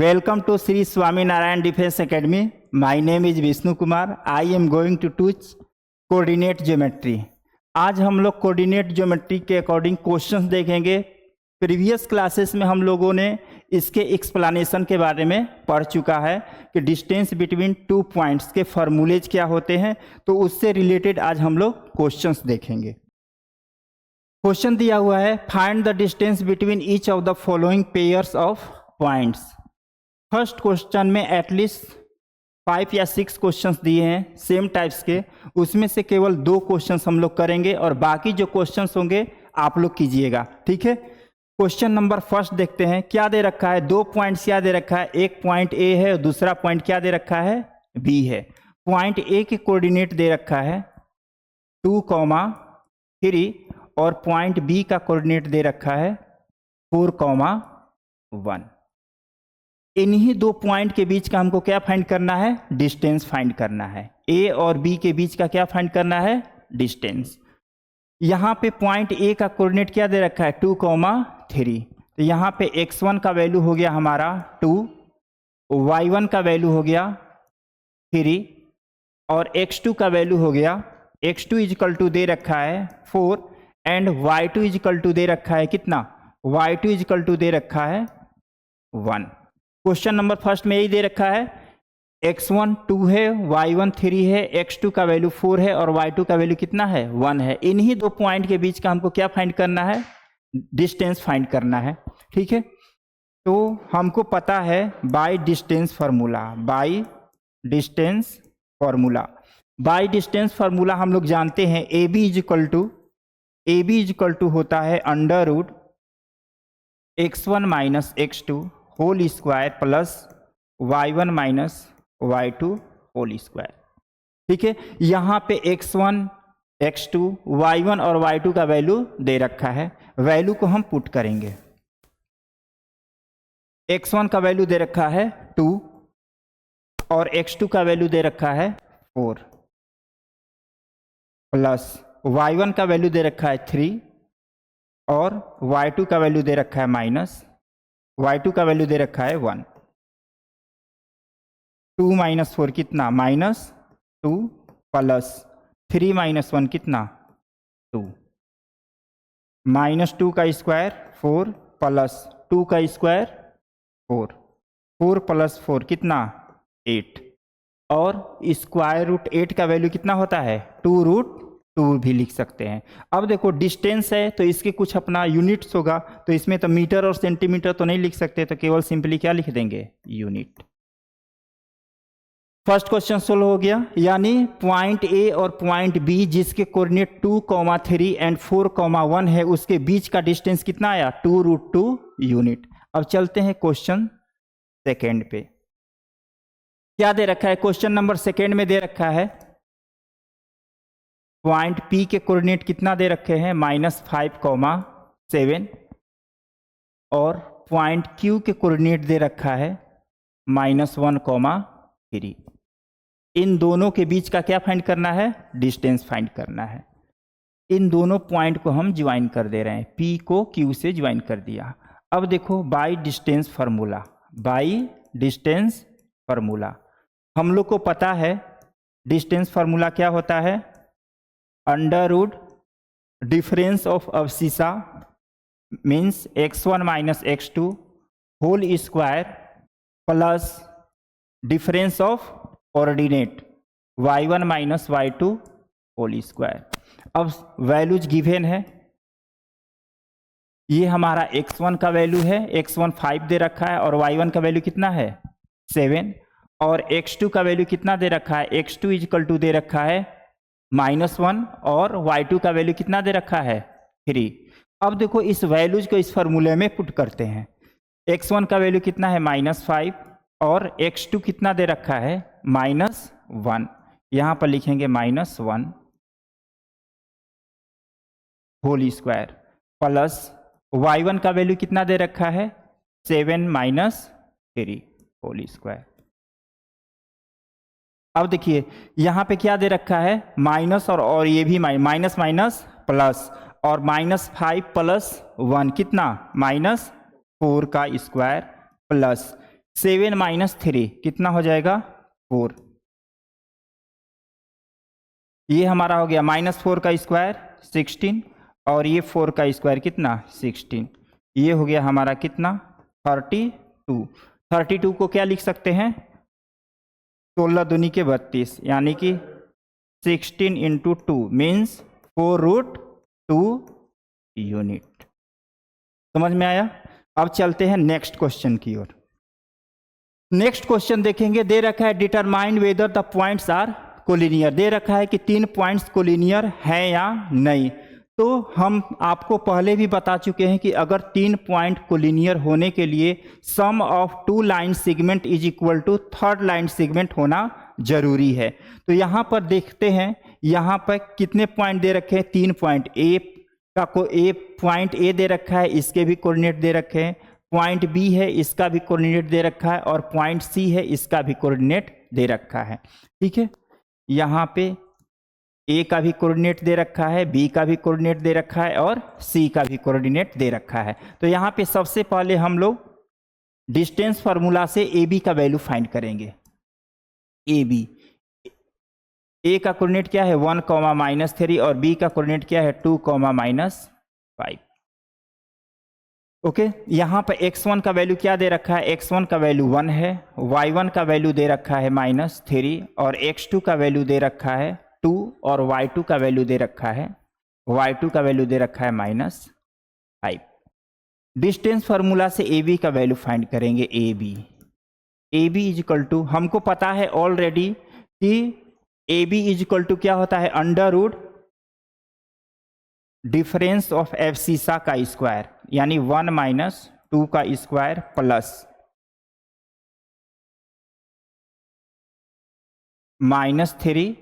Welcome to Sri Swaminarayan Defense Academy. My name is Vishnu Kumar. I am going to teach coordinate geometry. आज हम लोग coordinate geometry के according questions देखेंगे। Previous classes में हम लोगों ने इसके एक्सप्लेनेशन के बारे में पढ़ चुका है कि डिस्टेंस बिटवीन टू पॉइंट्स के फार्मूलेज क्या होते हैं, तो उससे रिलेटेड आज हम लोग क्वेश्चंस देखेंगे। क्वेश्चन दिया हुआ है, find the distance between each of the following pairs of points. First question में एटलीस्ट 5 या 6 क्वेश्चंस दिए हैं सेम टाइप्स के, उसमें से केवल 2 क्वेश्चंस हम लोग करेंगे और बाकी जो क्वेश्चंस होंगे आप लोग कीजिएगा, ठीक है। क्वेश्चन नंबर फर्स्ट देखते हैं। क्या दे रखा है? 2 पॉइंट्स क्या दे रखा है? एक पॉइंट ए है और दूसरा पॉइंट क्या दे रखा है? बी है। पॉइंट ए के कोऑर्डिनेट दे रखा है 2,3 और पॉइंट बी का कोऑर्डिनेट दे रखा है 4,1। इन्हीं 2 पॉइंट के बीच का हमको क्या फाइंड करना है? डिस्टेंस फाइंड करना है। ए और बी के बीच का क्या फाइंड करना है? डिस्टेंस। यहाँ पे पॉइंट ए का कोऑर्डिनेट क्या दे रखा है? 2,3। तो यहाँ पे x1 का वैल्यू हो गया हमारा 2, y1 का वैल्यू हो गया 3 और x2 का वैल्यू हो गया, x2 इजकल टू दे रखा है 4 एंड y2 इजकल टू दे रखा है कितना? y2 इजकल टू दे रखा है 1। क्वेश्चन नंबर फर्स्ट में यही दे रखा है, x1 2 है, y1 3 है, x2 का वैल्यू 4 है और y2 का वैल्यू कितना है? 1 है। इन्हीं 2 पॉइंट के बीच का हमको क्या फाइंड करना है? डिस्टेंस फाइंड करना है, ठीक है। तो हमको पता है bye distance formula, by distance formula हम लोग जानते हैं ए बी इजकल टू होता है under root x1 minus x2 whole square plus y1 minus y2 whole square, ठीक है। यहाँ पे x1 x2 y1 और y2 का वैल्यू दे रखा है, वैल्यू को हम पुट करेंगे। x1 का वैल्यू दे रखा है 2 और x2 का वैल्यू दे रखा है 4 प्लस y1 का वैल्यू दे रखा है 3 और y2 का वैल्यू दे रखा है माइनस, y2 का वैल्यू दे रखा है 1। 2 माइनस 4 कितना? -2 प्लस 3 माइनस 1 कितना? 2। -2 का स्क्वायर 4 प्लस 2 का स्क्वायर 4, 4 प्लस 4 कितना? 8 और स्क्वायर रूट 8 का वैल्यू कितना होता है? 2√2 भी लिख सकते हैं। अब देखो डिस्टेंस है तो इसके कुछ अपना यूनिट्स होगा, तो इसमें तो मीटर और सेंटीमीटर तो नहीं लिख सकते, तो केवल सिंपली क्या लिख देंगे? यूनिट। फर्स्ट क्वेश्चन सोल्व हो गया। यानी पॉइंट ए और पॉइंट बी जिसके कोऑर्डिनेट 2,3 एंड 4,1 है, उसके बीच का डिस्टेंस कितना आया? 2√2 यूनिट। अब चलते हैं क्वेश्चन सेकेंड पे। क्या दे रखा है? क्वेश्चन नंबर सेकेंड में दे रखा है पॉइंट P के कोऑर्डिनेट कितना दे रखे हैं? -5,7 और पॉइंट Q के कोऑर्डिनेट दे रखा है -1,3। इन दोनों के बीच का क्या फाइंड करना है? डिस्टेंस फाइंड करना है। इन दोनों पॉइंट को हम ज्वाइन कर दे रहे हैं, P को Q से ज्वाइन कर दिया। अब देखो बाय डिस्टेंस फार्मूला हम लोग को पता है डिस्टेंस फार्मूला क्या होता है? Under root difference of abscissa means x1 minus x2 whole square plus difference of ordinate y1 minus y2 whole square. अब वैल्यूज गिवन है, ये हमारा x1 का वैल्यू है, x1 5 दे रखा है और y1 का वैल्यू कितना है? 7 और x2 का वैल्यू कितना दे रखा है? x2 इजकल टू दे रखा है -1 और y2 का वैल्यू कितना दे रखा है? 3। अब देखो इस वैल्यूज को इस फार्मूले में पुट करते हैं। x1 का वैल्यू कितना है? -5 और x2 कितना दे रखा है? -1। यहाँ पर लिखेंगे -1 होल स्क्वायर प्लस y1 का वैल्यू कितना दे रखा है? 7 - 3 होल स्क्वायर। अब देखिए यहाँ पे क्या दे रखा है? माइनस और ये भी माइनस प्लस और -5 + 1 कितना? -4 का स्क्वायर प्लस 7 माइनस 3 कितना हो जाएगा 4। ये हमारा हो गया -4 का स्क्वायर 16 और ये 4 का स्क्वायर कितना 16। ये हो गया हमारा कितना 32। 32 को क्या लिख सकते हैं 16 दूनी के 32 यानी कि 16 इंटू 2 मीन्स 4√2 यूनिट। समझ में आया। अब चलते हैं नेक्स्ट क्वेश्चन की ओर। नेक्स्ट क्वेश्चन देखेंगे, दे रखा है determine whether the points are collinear. दे रखा है कि 3 पॉइंट्स कोलिनियर हैं या नहीं। तो हम आपको पहले भी बता चुके हैं कि अगर 3 पॉइंट कोलिनियर होने के लिए sum of 2 line segment is equal to 3rd line segment होना जरूरी है। तो यहाँ पर देखते हैं, यहाँ पर कितने पॉइंट दे रखे हैं 3 पॉइंट। पॉइंट ए दे रखा है, इसके भी कोऑर्डिनेट दे रखे हैं। पॉइंट बी है, इसका भी कोऑर्डिनेट दे रखा है। और पॉइंट सी है, इसका भी कोऑर्डिनेट दे रखा है। ठीक है, यहाँ पे ए का भी कोऑर्डिनेट दे रखा है, बी का भी कोऑर्डिनेट दे रखा है और सी का भी कोऑर्डिनेट दे रखा है। तो यहाँ पे सबसे पहले हम लोग डिस्टेंस फार्मूला से ए बी का वैल्यू फाइंड करेंगे। ए बी, ए का कोऑर्डिनेट क्या है 1, -3 और बी का कोऑर्डिनेट क्या है 2, -5। ओके, यहाँ पर x1 का वैल्यू क्या दे रखा है, x1 का वैल्यू 1 है, y1 का वैल्यू दे रखा है -3 और x2 का वैल्यू दे रखा है 2 और y2 का वैल्यू दे रखा है -5। डिस्टेंस फार्मूला से ए बी का वैल्यू फाइंड करेंगे। A B is equal to, हमको पता है ऑलरेडी कि A B is equal to क्या होता है under root difference of abscissa का स्क्वायर यानी 1 - 2 का स्क्वायर प्लस -3,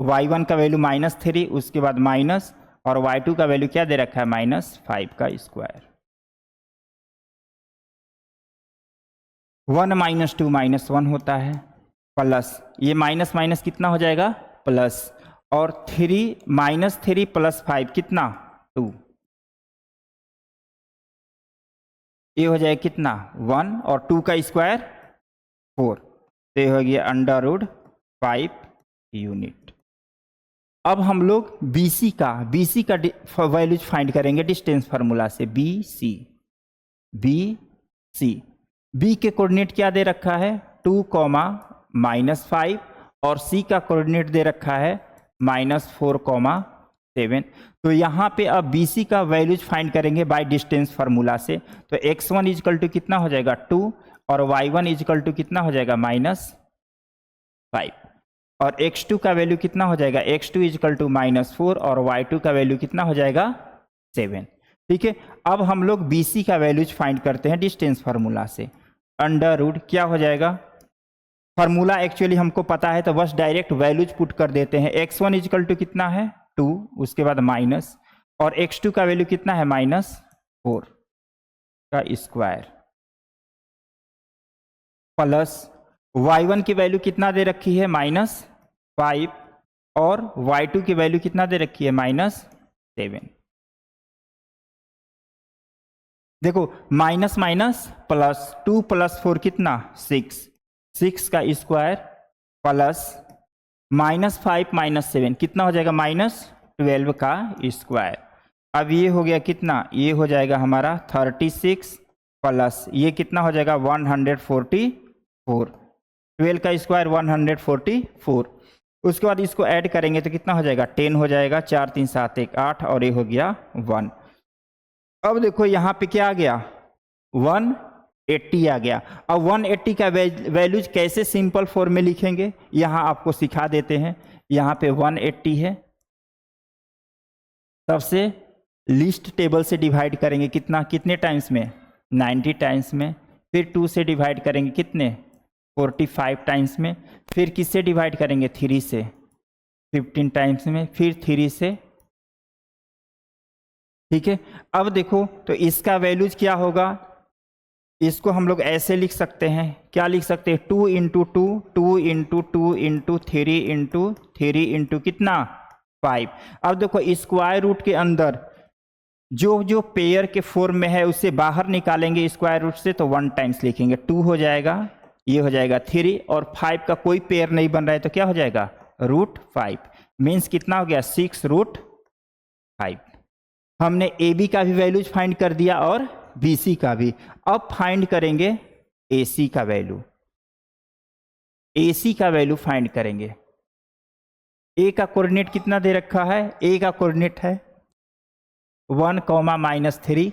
y1 का वैल्यू -3 उसके बाद माइनस और y2 का वैल्यू क्या दे रखा है -5 का स्क्वायर। 1 - 2 -1 होता है प्लस ये माइनस माइनस कितना हो जाएगा प्लस और 3 + 5 कितना 2। ये हो जाएगा कितना 1 और 2 का स्क्वायर 4। तो ये हो गया अंडर रूट 5 यूनिट। अब हम लोग BC का वैल्यूज फाइंड करेंगे डिस्टेंस फार्मूला से। BC B के कोऑर्डिनेट क्या दे रखा है 2, -5 और C का कोऑर्डिनेट दे रखा है -4, 7। तो यहाँ पे अब BC का वैल्यूज फाइंड करेंगे बाय डिस्टेंस फार्मूला से। तो x1 इज इक्वल टू कितना हो जाएगा 2 और y1 इज इक्वल टू कितना हो जाएगा -5 और x2 का वैल्यू कितना हो जाएगा x2 इज इक्वल टू -4 और y2 का वैल्यू कितना हो जाएगा 7। ठीक है, अब हम लोग BC का वैल्यूज फाइंड करते हैं डिस्टेंस फार्मूला से। अंडर रूट क्या हो जाएगा, फार्मूला एक्चुअली हमको पता है तो बस डायरेक्ट वैल्यूज पुट कर देते हैं। x1 इज इक्वल टू कितना है 2 उसके बाद माइनस और x2 का वैल्यू कितना है -4 का स्क्वायर प्लस y1 की वैल्यू कितना दे रखी है -5 और y2 की वैल्यू कितना दे रखी है -7। देखो माइनस माइनस प्लस 2 + 4 कितना 6 का स्क्वायर प्लस -5 - 7 कितना हो जाएगा -12 का स्क्वायर। अब ये हो गया कितना, ये हो जाएगा हमारा 36 प्लस ये कितना हो जाएगा 144। 12 का स्क्वायर 144। उसके बाद इसको ऐड करेंगे तो कितना हो जाएगा 10 हो जाएगा, 4 3 7 1 8 और ये हो गया 1। अब देखो यहाँ पे क्या आ गया 180 आ गया। अब 180 का वैल्यूज कैसे सिंपल फॉर्म में लिखेंगे यहाँ आपको सिखा देते हैं। यहाँ पे 180 है, सबसे लिस्ट टेबल से डिवाइड करेंगे कितने टाइम्स में 90 टाइम्स में, फिर 2 से डिवाइड करेंगे कितने 45 टाइम्स में, फिर किससे डिवाइड करेंगे 3 से 15 टाइम्स में, फिर 3 से। ठीक है, अब देखो तो इसका वैल्यूज क्या होगा, इसको हम लोग ऐसे लिख सकते हैं, क्या लिख सकते हैं 2 × 2 2 × 2 × 3 × 3 × कितना 5। अब देखो स्क्वायर रूट के अंदर जो पेयर के फॉर्म में है उससे बाहर निकालेंगे स्क्वायर रूट से तो 1 टाइम्स लिखेंगे 2 हो जाएगा ये हो जाएगा 3 और 5 का कोई पेयर नहीं बन रहा है तो क्या हो जाएगा √5 मीन्स कितना हो गया 6√5। हमने ए बी का भी वैल्यूज फाइंड कर दिया और बी सी का भी। अब फाइंड करेंगे ए सी का वैल्यू। ए सी का वैल्यू फाइंड करेंगे। ए का कोऑर्डिनेट कितना दे रखा है, ए का कोऑर्डिनेट है 1, -3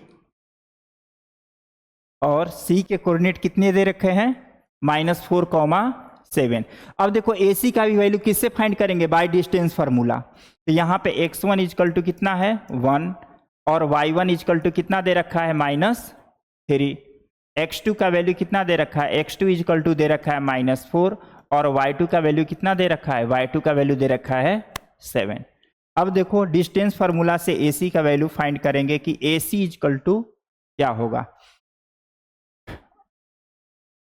और सी के कोऑर्डिनेट कितने दे रखे हैं -4, 7। अब देखो ए सी का भी वैल्यू किससे फाइंड करेंगे, बाय डिस्टेंस फार्मूला। तो यहाँ पे x1 इजकल टू कितना है 1 और y1 इजकल टू कितना दे रखा है -3। x2 का वैल्यू कितना दे रखा है, x2 इजकल टू दे रखा है -4 और y2 का वैल्यू कितना दे रखा है, y2 का वैल्यू दे रखा है 7। अब देखो डिस्टेंस फार्मूला से AC का वैल्यू फाइंड करेंगे कि AC इजकल टू क्या होगा,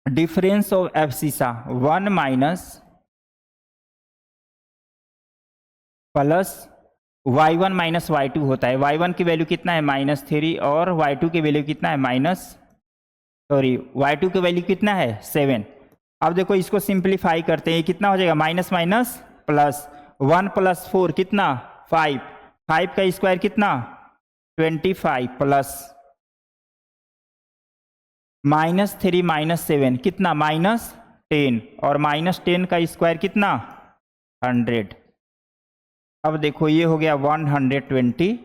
difference of abscissa 1 minus plus y1 minus y2 होता है। y1 की वैल्यू कितना है -3 और y2 की वैल्यू कितना है y2 की वैल्यू कितना है 7। अब देखो इसको सिंप्लीफाई करते हैं, कितना हो जाएगा माइनस माइनस प्लस 1 + 4 कितना 5, 5 का स्क्वायर कितना 25 प्लस -3 -7 कितना -10 और -10 का स्क्वायर कितना 100। अब देखो ये हो गया 125,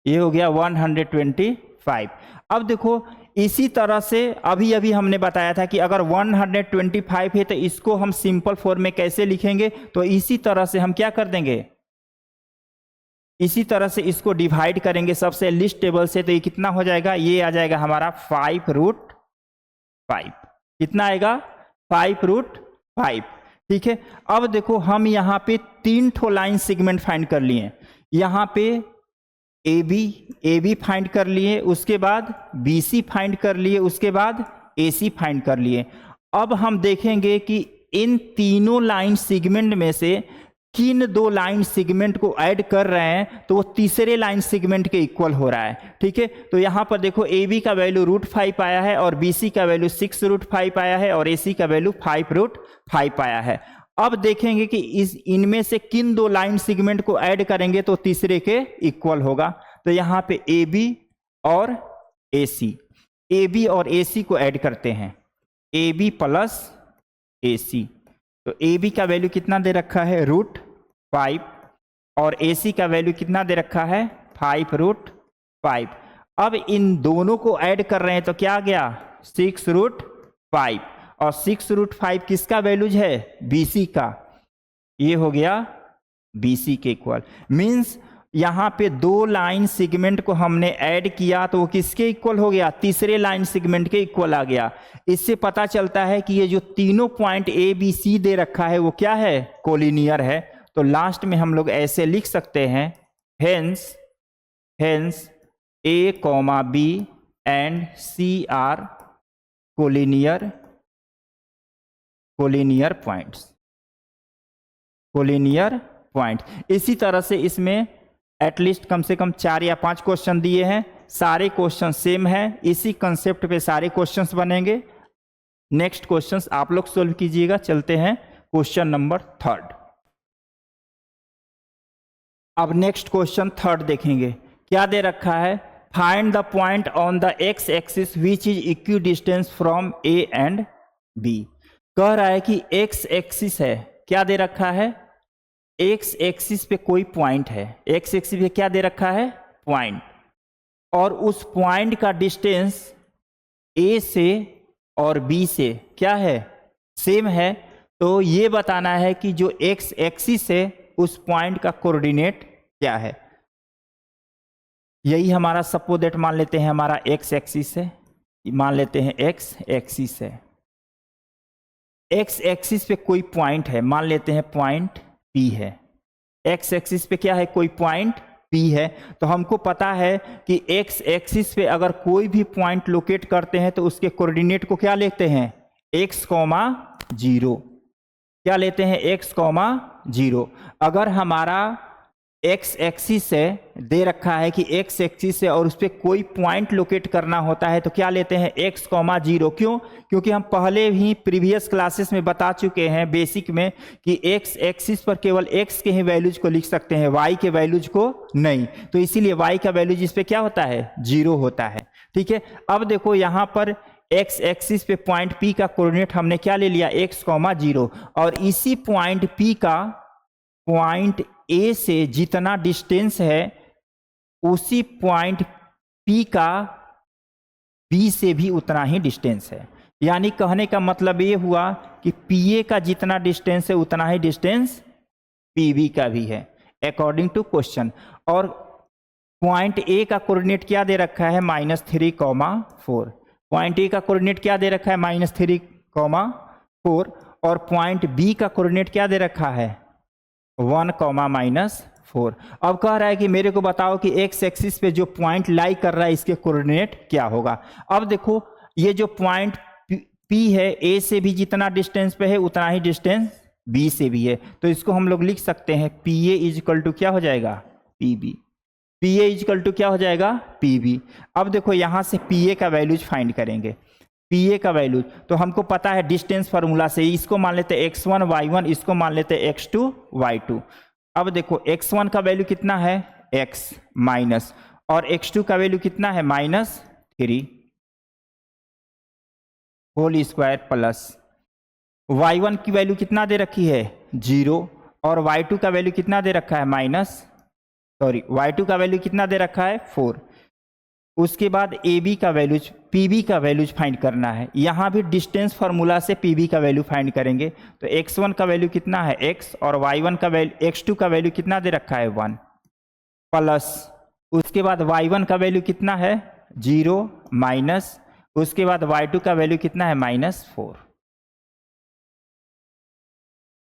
ये हो गया 125। अब देखो इसी तरह से अभी हमने बताया था कि अगर 125 है तो इसको हम सिंपल फॉर्म में कैसे लिखेंगे, तो इसी तरह से हम क्या कर देंगे, इसी तरह से इसको डिवाइड करेंगे सबसे लिस्ट टेबल से। तो ये कितना हो जाएगा, ये आ जाएगा हमारा 5√5। कितना आएगा 5√5। ठीक है। अब देखो हम यहाँ पे 3 ठो लाइन सेगमेंट फाइंड कर लिए। यहाँ पे ए बी फाइंड कर लिए, उसके बाद बी सी फाइंड कर लिए, उसके बाद ए सी फाइंड कर लिए। अब हम देखेंगे कि इन तीनों लाइन सेगमेंट में से किन 2 लाइन सेगमेंट को ऐड कर रहे हैं तो वो तीसरे लाइन सेगमेंट के इक्वल हो रहा है। ठीक है। तो यहाँ पर देखो ए बी का वैल्यू √5 आया है और बी सी का वैल्यू 6√5 आया है और ए सी का वैल्यू 5√5 आया है। अब देखेंगे कि इनमें से किन 2 लाइन सेगमेंट को ऐड करेंगे तो तीसरे के इक्वल होगा। तो यहाँ पे ए बी और ए सी को ऐड करते हैं, ए बी प्लस ए सी। तो ए बी का वैल्यू कितना दे रखा है √5 और ए सी का वैल्यू कितना दे रखा है 5√5। अब इन दोनों को ऐड कर रहे हैं तो क्या आ गया 6√5 और 6√5 किसका वैल्यूज है BC का, ये हो गया BC के इक्वल। मीन्स यहाँ पे 2 लाइन सेगमेंट को हमने ऐड किया तो वो किसके इक्वल हो गया, तीसरे लाइन सेगमेंट के इक्वल आ गया। इससे पता चलता है कि ये जो तीनों पॉइंट A B C दे रखा है वो क्या है, कोलिनियर है। तो लास्ट में हम लोग ऐसे लिख सकते हैं hence A, B and C are collinear point. इसी तरह से इसमें एटलीस्ट कम से कम 4 या 5 क्वेश्चन दिए हैं, सारे क्वेश्चन सेम है, इसी कंसेप्ट पे सारे क्वेश्चंस बनेंगे। नेक्स्ट क्वेश्चंस आप लोग सोल्व कीजिएगा। चलते हैं क्वेश्चन नंबर 3। अब नेक्स्ट क्वेश्चन 3 देखेंगे। क्या दे रखा है, find the point on the x axis which is equidistance from A and B. कह रहा है कि एक्स एक्सिस है, क्या दे रखा है, एक्स एक्सिस पे कोई पॉइंट है, एक्स एक्सिस पे क्या दे रखा है पॉइंट, और उस पॉइंट का डिस्टेंस ए से और बी से क्या है सेम है। तो ये बताना है कि जो एक्स एक्सिस है उस पॉइंट का कोऑर्डिनेट क्या है। यही हमारा सपोज दैट मान लेते हैं हमारा एक्स एक्सिस है, मान लेते हैं एक्स एक्सिस है, एक्स एक्सिस पे कोई पॉइंट है, मान लेते हैं पॉइंट P है। एक्स एक्सिस पे क्या है, कोई पॉइंट P है। तो हमको पता है कि एक्स एक्सिस पे अगर कोई भी पॉइंट लोकेट करते हैं तो उसके कोऑर्डिनेट को क्या लेते हैं x, 0। क्या लेते हैं x, 0। अगर हमारा एक्स एक्सिस से दे रखा है कि एक्स एक्सिस से और उस पर कोई पॉइंट लोकेट करना होता है तो क्या लेते हैं x, 0। क्यों? क्योंकि हम पहले ही प्रीवियस क्लासेस में बता चुके हैं बेसिक में कि एक्स एक्सिस पर केवल x के ही वैल्यूज को लिख सकते हैं, y के वैल्यूज को नहीं। तो इसीलिए y का वैल्यूज इस पे क्या होता है? 0 होता है। ठीक है, अब देखो यहां पर x एक्सिस पे पॉइंट P का कोऑर्डिनेट हमने क्या ले लिया? x, 0 और इसी पॉइंट P का पॉइंट A से जितना डिस्टेंस है उसी पॉइंट P का B से भी उतना ही डिस्टेंस है। यानी कहने का मतलब ये हुआ कि PA का जितना डिस्टेंस है उतना ही डिस्टेंस PB का भी है अकॉर्डिंग टू क्वेश्चन। और पॉइंट A का कोऑर्डिनेट क्या दे रखा है? -3, 4। पॉइंट A का कोऑर्डिनेट क्या दे रखा है? -3, 4। और पॉइंट B का कोऑर्डिनेट क्या दे रखा है? 1, -4। अब कह रहा है कि मेरे को बताओ कि एक्स एक्सिस पे जो पॉइंट लाई कर रहा है इसके कोऑर्डिनेट क्या होगा। अब देखो ये जो पॉइंट P है A से भी जितना डिस्टेंस पे है उतना ही डिस्टेंस B से भी है, तो इसको हम लोग लिख सकते हैं PA इक्वल टू क्या हो जाएगा? PB। PA इक्वल टू क्या हो जाएगा? PB। अब देखो यहां से PA का वैल्यूज फाइंड करेंगे। PA का वैल्यू तो हमको पता है डिस्टेंस फार्मूला से, इसको मान लेते हैं x1 y1, इसको मान लेते हैं x2 y2। अब देखो x1 का वैल्यू कितना है? x माइनस, और x2 का वैल्यू कितना है? -3 होल स्क्वायर प्लस y1 की वैल्यू कितना दे रखी है? 0। और y2 का वैल्यू कितना दे रखा है? y2 का वैल्यू कितना दे रखा है? 4। उसके बाद AB का वैल्यूज, PB का वैल्यूज फाइंड करना है। यहां भी डिस्टेंस फार्मूला से PB का वैल्यू फाइंड करेंगे। तो x1 का वैल्यू कितना है? x, और y1 का वैल्यू, x2 का वैल्यू कितना दे रखा है? 1 प्लस, उसके बाद y1 का वैल्यू कितना है? 0 माइनस, उसके बाद y2 का वैल्यू कितना है? -4।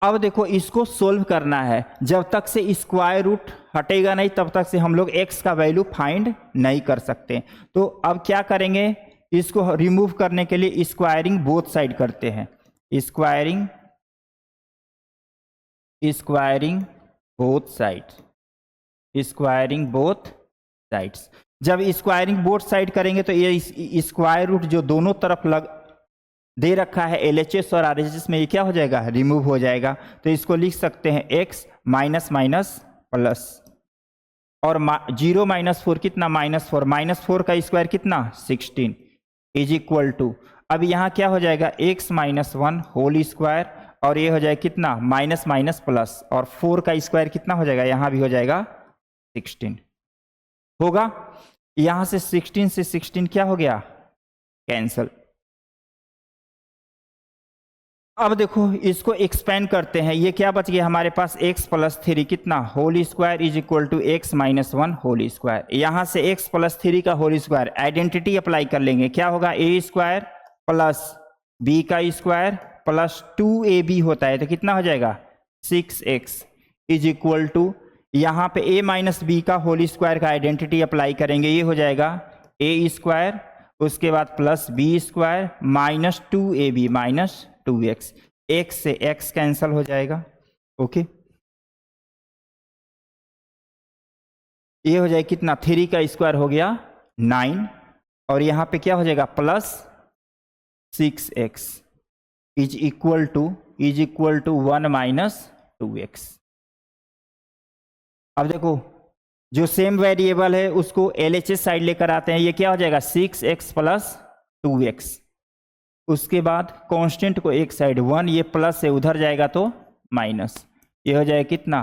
अब देखो इसको सोल्व करना है, जब तक से स्क्वायर रूट हटेगा नहीं तब तक से हम लोग x का वैल्यू फाइंड नहीं कर सकते। तो अब क्या करेंगे? इसको रिमूव करने के लिए स्क्वायरिंग बोथ साइड करते हैं। Squaring both sides. जब स्क्वायरिंग बोथ साइड करेंगे तो ये स्क्वायर रूट जो दोनों तरफ लग दे रखा है LHS और RHS में, ये क्या हो जाएगा? रिमूव हो जाएगा। तो इसको लिख सकते हैं x माइनस माइनस प्लस, और 0 - 4 कितना? -4। -4 का स्क्वायर कितना? 16 इज इक्वल टू, अब यहाँ क्या हो जाएगा? x - 1 होल स्क्वायर, और ये हो जाएगा कितना? माइनस माइनस प्लस, और 4 का स्क्वायर कितना हो जाएगा? यहाँ भी हो जाएगा 16 होगा। यहाँ से 16 से 16 क्या हो गया? कैंसल। अब देखो इसको एक्सपेंड करते हैं, ये क्या बच गया हमारे पास? x + 3 कितना? Whole square is equal to x - 1 whole square. यहाँ से x + 3 का होल स्क्वायर आइडेंटिटी अप्लाई कर लेंगे, क्या होगा? a स्क्वायर प्लस b का स्क्वायर प्लस 2ab होता है, तो कितना हो जाएगा? 6x इज इक्वल टू, यहाँ पे a - b का होल स्क्वायर का आइडेंटिटी अप्लाई करेंगे, ये हो जाएगा a स्क्वायर, उसके बाद plus b square minus 2ab minus 2x। x से x कैंसल हो जाएगा। ओके, ये हो जाएगा कितना? 3 का स्क्वायर हो गया 9, और यहां पे क्या हो जाएगा? Plus 6x is equal to 1 minus 2x। अब देखो जो सेम वेरिएबल है उसको LHS साइड लेकर आते हैं, ये क्या हो जाएगा? 6x + 2x। उसके बाद कांस्टेंट को एक साइड 1, ये प्लस से उधर जाएगा तो माइनस, ये हो जाएगा कितना?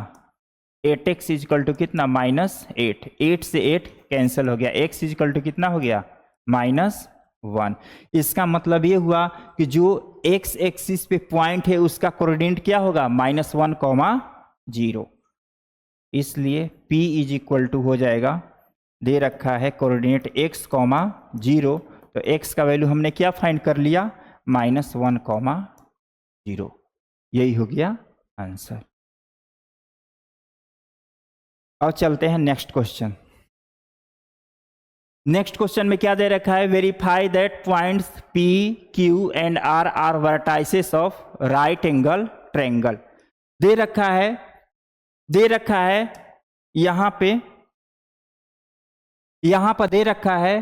8x इक्वल टू कितना? -8। 8 से 8 कैंसिल हो गया, x इक्वल टू कितना हो गया? -1। इसका मतलब ये हुआ कि जो x एक्सिस पे पॉइंट है उसका कोऑर्डिनेट क्या होगा? -1, 0। इसलिए p इक्वल टू हो जाएगा, दे रखा है कोऑर्डिनेट x, 0, तो x का वैल्यू हमने क्या फाइंड कर लिया? -1, 0। यही हो गया आंसर। अब चलते हैं नेक्स्ट क्वेश्चन। नेक्स्ट क्वेश्चन में क्या दे रखा है? Verify that points P, Q and R are vertices of right angle triangle. दे रखा है यहाँ पर दे रखा है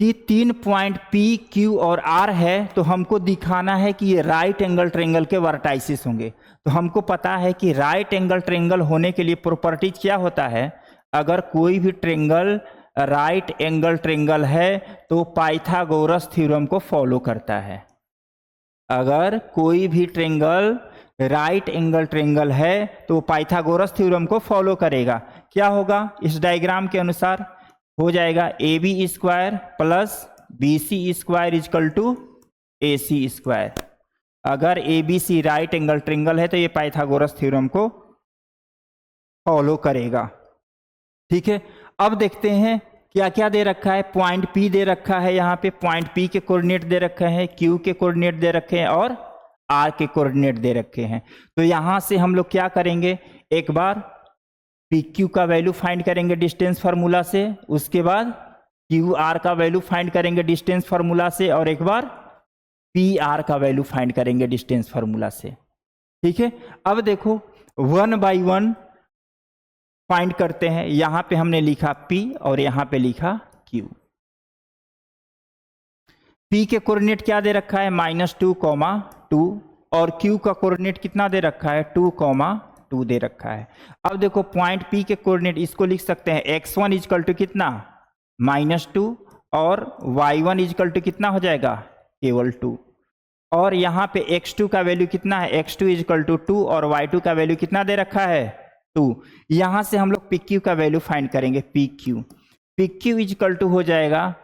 कि 3 पॉइंट P, Q और R है, तो हमको दिखाना है कि ये राइट एंगल ट्रायंगल के वर्टाइसिस होंगे। तो हमको पता है कि राइट एंगल ट्रायंगल होने के लिए प्रॉपर्टीज क्या होता है, अगर कोई भी ट्रायंगल राइट एंगल ट्रायंगल है तो पाइथागोरस थ्योरम को फॉलो करता है। अगर कोई भी ट्रायंगल राइट एंगल ट्रायंगल है तो पाइथागोरस थ्योरम को फॉलो करेगा। क्या होगा, इस डायग्राम के अनुसार हो जाएगा AB square plus BC square is equal to AC square. अगर ABC राइट एंगल ट्रायंगल है तो ये पाइथागोरस थ्योरम को फॉलो करेगा। ठीक है, अब देखते हैं क्या क्या दे रखा है। पॉइंट P दे रखा है, यहाँ पे पॉइंट P के कोऑर्डिनेट दे रखे हैं, Q के कोऑर्डिनेट दे रखे हैं और R के कोऑर्डिनेट दे रखे हैं। तो यहाँ से हम लोग क्या करेंगे, एक बार PQ का वैल्यू फाइंड करेंगे डिस्टेंस फार्मूला से, उसके बाद QR का वैल्यू फाइंड करेंगे डिस्टेंस फार्मूला से, और एक बार PR का वैल्यू फाइंड करेंगे डिस्टेंस फार्मूला से। ठीक है, अब देखो 1 बाई 1 फाइंड करते हैं। यहां पे हमने लिखा P और यहां पे लिखा Q। P के कोऑर्डिनेट क्या दे रखा है, -2, और Q का कोऑर्डिनेट कितना दे रखा है, 2, 2 दे रखा है। अब देखो पॉइंट P के कोऑर्डिनेट इसको लिख सकते हैं, x1 इजकल टू कितना, -2, और y1 इजकल टू कितना हो जाएगा, केवल 2, और यहाँ पे x2 का वैल्यू कितना है, x2 इजकल टू 2, और y2 का वैल्यू कितना दे रखा है, 2। यहां से हम लोग PQ का वैल्यू फाइंड करेंगे, PQ इजकल टू हो जाएगा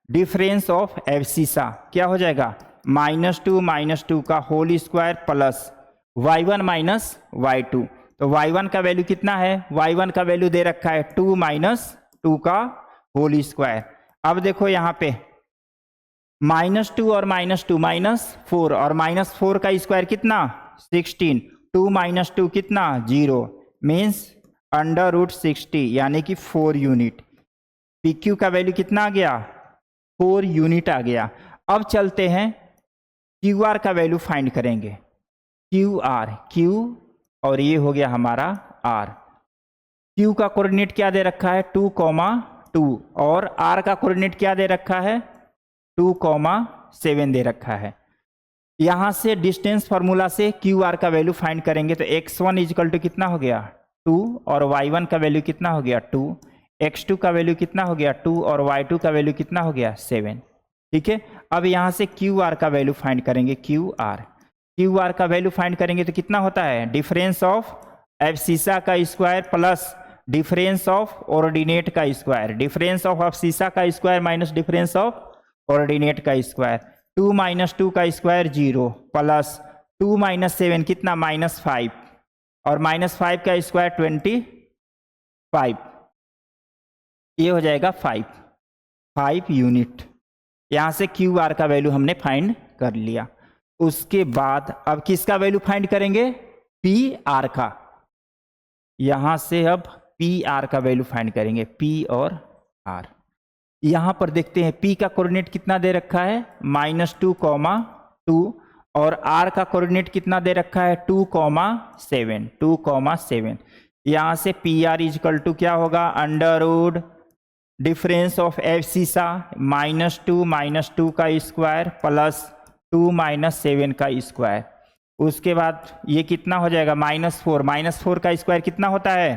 डिफरेंस ऑफ एब्सिसा, क्या हो जाएगा, -2 का whole square plus y1 minus y2। तो y1 का वैल्यू कितना है, y1 का वैल्यू दे रखा है 2 - 2 का होल स्क्वायर। अब देखो यहाँ पे -2 और -2 -4, और -4 का स्क्वायर कितना, 16, 2 - 2 कितना, 0, मीन्स √60 यानी कि 4 यूनिट। PQ का वैल्यू कितना आ गया, 4 यूनिट आ गया। अब चलते हैं QR का वैल्यू फाइंड करेंगे, Q और ये हो गया हमारा R। Q का कोऑर्डिनेट क्या दे रखा है, 2, 2, और R का कोऑर्डिनेट क्या दे रखा है, 2, 7 दे रखा है। यहां से डिस्टेंस फार्मूला से QR का वैल्यू फाइंड करेंगे, तो x1 इजकल टू कितना हो गया, 2, और y1 का वैल्यू कितना हो गया, 2, x2 का वैल्यू कितना हो गया, 2, और y2 का वैल्यू कितना हो गया, 7। ठीक है, अब यहां से QR का वैल्यू फाइंड करेंगे, QR का वैल्यू फाइंड करेंगे तो कितना होता है, डिफरेंस ऑफ एब्सिसा का square plus difference of ordinate का स्क्वायर, डिफरेंस ऑफ एब्सिसा का square minus difference of ordinate का स्क्वायर। 2 - 2 का स्क्वायर 0 प्लस 2 - 7 कितना, -5, और -5 का स्क्वायर 25, ये हो जाएगा 5 यूनिट। यहां से QR का वैल्यू हमने फाइंड कर लिया। उसके बाद अब किसका वैल्यू फाइंड करेंगे, PR का। यहां से अब PR का वैल्यू फाइंड करेंगे, P और R। यहां पर देखते हैं P का कोऑर्डिनेट कितना दे रखा है, -2, 2, और R का कोऑर्डिनेट कितना दे रखा है, 2, 7। यहां से PR इजकल टू क्या होगा, √ डिफरेंस ऑफ एब्सिसा -2 का स्क्वायर प्लस 2 - 7 का स्क्वायर। उसके बाद ये कितना हो जाएगा, -4 का स्क्वायर कितना होता है,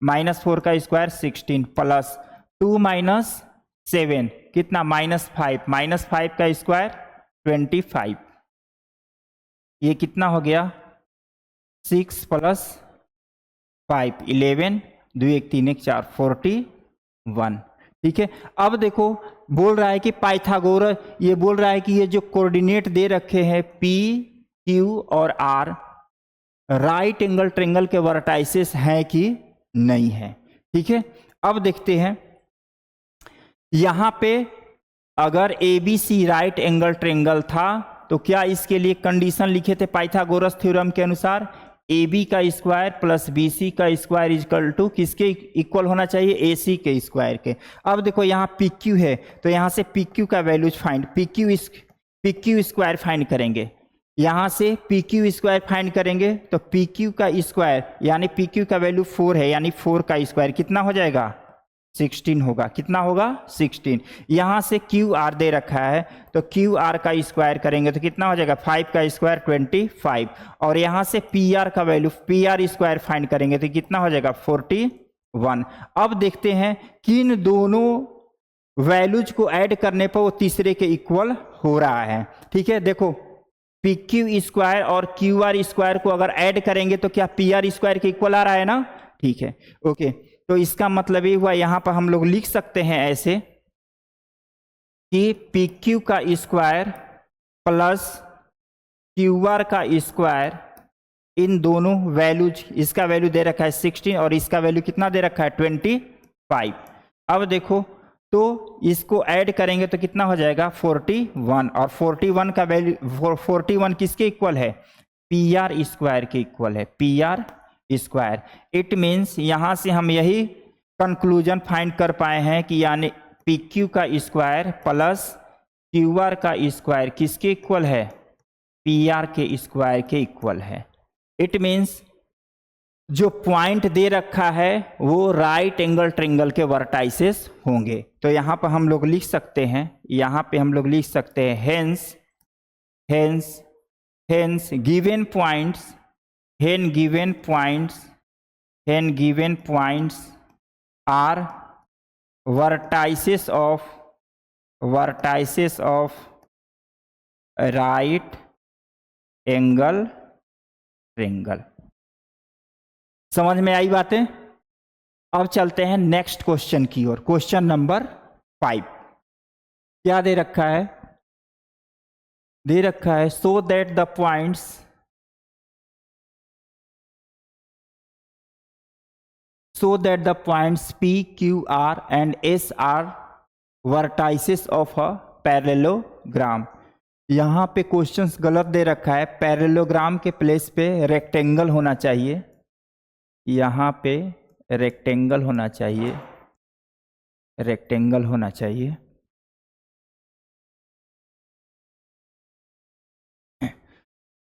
-4 का स्क्वायर 16 प्लस 2 - 7 कितना, -5 का स्क्वायर 25। ये कितना हो गया, 6 + 5 11, 2 1 3 1 4 41। ठीक है, अब देखो बोल रहा है कि पाइथागोरस, ये बोल रहा है कि ये जो कोऑर्डिनेट दे रखे हैं P, Q और R राइट एंगल ट्रायंगल के वर्टाइसेस हैं कि नहीं है। ठीक है, अब देखते हैं यहां पे अगर ABC राइट एंगल ट्रायंगल था तो क्या इसके लिए कंडीशन लिखे थे पाइथागोरस थ्योरम के अनुसार, AB का स्क्वायर प्लस BC का स्क्वायर इजकल टू किसके इक्वल होना चाहिए, AC के स्क्वायर के। अब देखो यहाँ PQ है तो यहाँ से PQ का values find, PQ square find करेंगे। यहाँ से पी क्यू स्क्वायर फाइंड करेंगे तो पी क्यू का स्क्वायर यानी पी क्यू का वैल्यू 4 है, यानी 4 का स्क्वायर कितना हो जाएगा 16 होगा। कितना होगा 16। यहाँ से क्यू आर दे रखा है तो क्यू आर का स्क्वायर करेंगे तो कितना हो जाएगा 5 का स्क्वायर 25। और यहाँ से पी आर का value P R square find करेंगे तो कितना हो जाएगा 41। अब देखते हैं कि इन दोनों वैल्यूज को ऐड करने पर वो तीसरे के इक्वल हो रहा है। ठीक है, देखो पी क्यू स्क्वायर और क्यू आर स्क्वायर को अगर ऐड करेंगे तो क्या पी आर स्क्वायर के इक्वल आ रहा है ना। ठीक है, ओके, तो इसका मतलब ये हुआ यहां पर हम लोग लिख सकते हैं ऐसे कि पी क्यू का स्क्वायर प्लस क्यू आर का स्क्वायर, इन दोनों वैल्यूज, इसका वैल्यू दे रखा है 16 और इसका वैल्यू कितना दे रखा है 25। अब देखो तो इसको ऐड करेंगे तो कितना हो जाएगा 41, और 41 का वैल्यू 41 किसके इक्वल है पी आर स्क्वायर के इक्वल है, P are square. It means यहां से हम यही कंक्लूजन फाइंड कर पाए हैं कि यानी पी क्यू का स्क्वायर प्लस क्यू आर का स्क्वायर किसके इक्वल है पी आर के स्क्वायर के इक्वल है। इट मीन्स जो पॉइंट दे रखा है वो राइट एंगल ट्रायंगल के वर्टाइसेस होंगे। तो यहां पर हम लोग लिख सकते हैं, यहां पे हम लोग लिख सकते हैं hence given points given points are vertices of right angle triangle। समझ में आई बातें। अब चलते हैं नेक्स्ट क्वेश्चन की ओर। क्वेश्चन नंबर 5 क्या दे रखा है, दे रखा है so that the points P, Q, R and S are vertices of a parallelogram। यहाँ पे क्वेश्चंस गलत दे रखा है, पैरेललोग्राम के प्लेस पे रेक्टेंगल होना चाहिए, यहाँ पे रेक्टेंगल होना चाहिए, रेक्टेंगल होना चाहिए।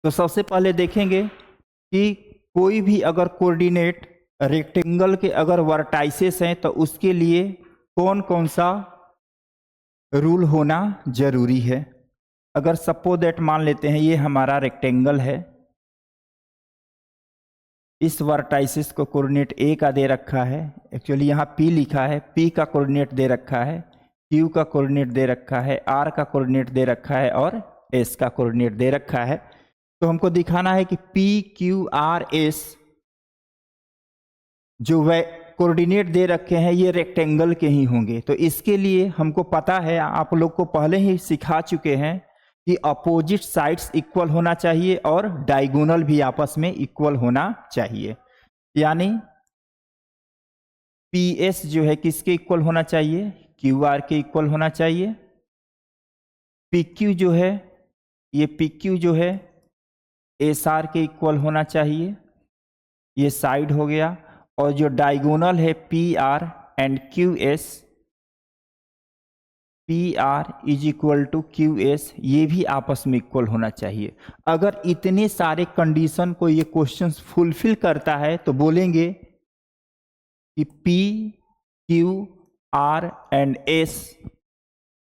तो सबसे पहले देखेंगे कि कोई भी अगर कोऑर्डिनेट रेक्टेंगल के अगर वर्टाइसेस हैं तो उसके लिए कौन कौन सा रूल होना जरूरी है। अगर सपोज दैट मान लेते हैं ये हमारा रेक्टेंगल है, इस वर्टाइसेस को कोऑर्डिनेट ए का दे रखा है, एक्चुअली यहाँ पी लिखा है, पी का कोऑर्डिनेट दे रखा है, क्यू का कोऑर्डिनेट दे रखा है, आर का कोऑर्डिनेट दे रखा है और एस का कोऑर्डिनेट दे रखा है। तो हमको दिखाना है कि पी क्यू आर एस जो वे कोऑर्डिनेट दे रखे हैं ये रेक्टेंगल के ही होंगे। तो इसके लिए हमको पता है, आप लोग को पहले ही सिखा चुके हैं कि अपोजिट साइड्स इक्वल होना चाहिए और डायगोनल भी आपस में इक्वल होना चाहिए। यानी पी एस जो है किसके इक्वल होना चाहिए क्यू आर के इक्वल होना चाहिए। पी क्यू जो है ये पी क्यू जो है एस आर के इक्वल होना चाहिए, ये साइड हो गया। और जो डायगोनल है P R and Q S, P R is equal to Q S, ये भी आपस में इक्वल होना चाहिए। अगर इतने सारे कंडीशन को ये क्वेश्चन फुलफिल करता है तो बोलेंगे कि P Q R and S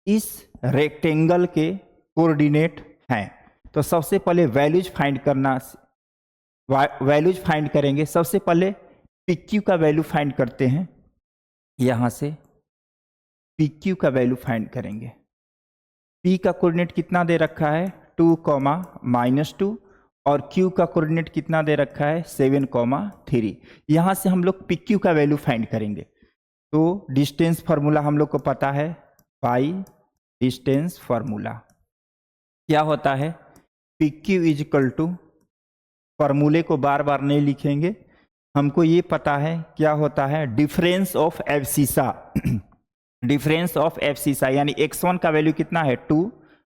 इस रेक्टेंगल के कोऑर्डिनेट हैं। तो सबसे पहले वैल्यूज फाइंड करेंगे। सबसे पहले पी क्यू का वैल्यू फाइंड करते हैं, यहां से पी क्यू का वैल्यू फाइंड करेंगे। पी का कोऑर्डिनेट कितना दे रखा है 2, -2 और क्यू का कोऑर्डिनेट कितना दे रखा है 7, 3। यहां से हम लोग पी क्यू का वैल्यू फाइंड करेंगे। तो डिस्टेंस फार्मूला हम लोग को पता है, पाई डिस्टेंस फार्मूला क्या होता है P Q is equal to, फार्मूले को बार बार नहीं लिखेंगे, हमको ये पता है क्या होता है difference of abscissa. Difference of abscissa यानी x1 का वैल्यू कितना है 2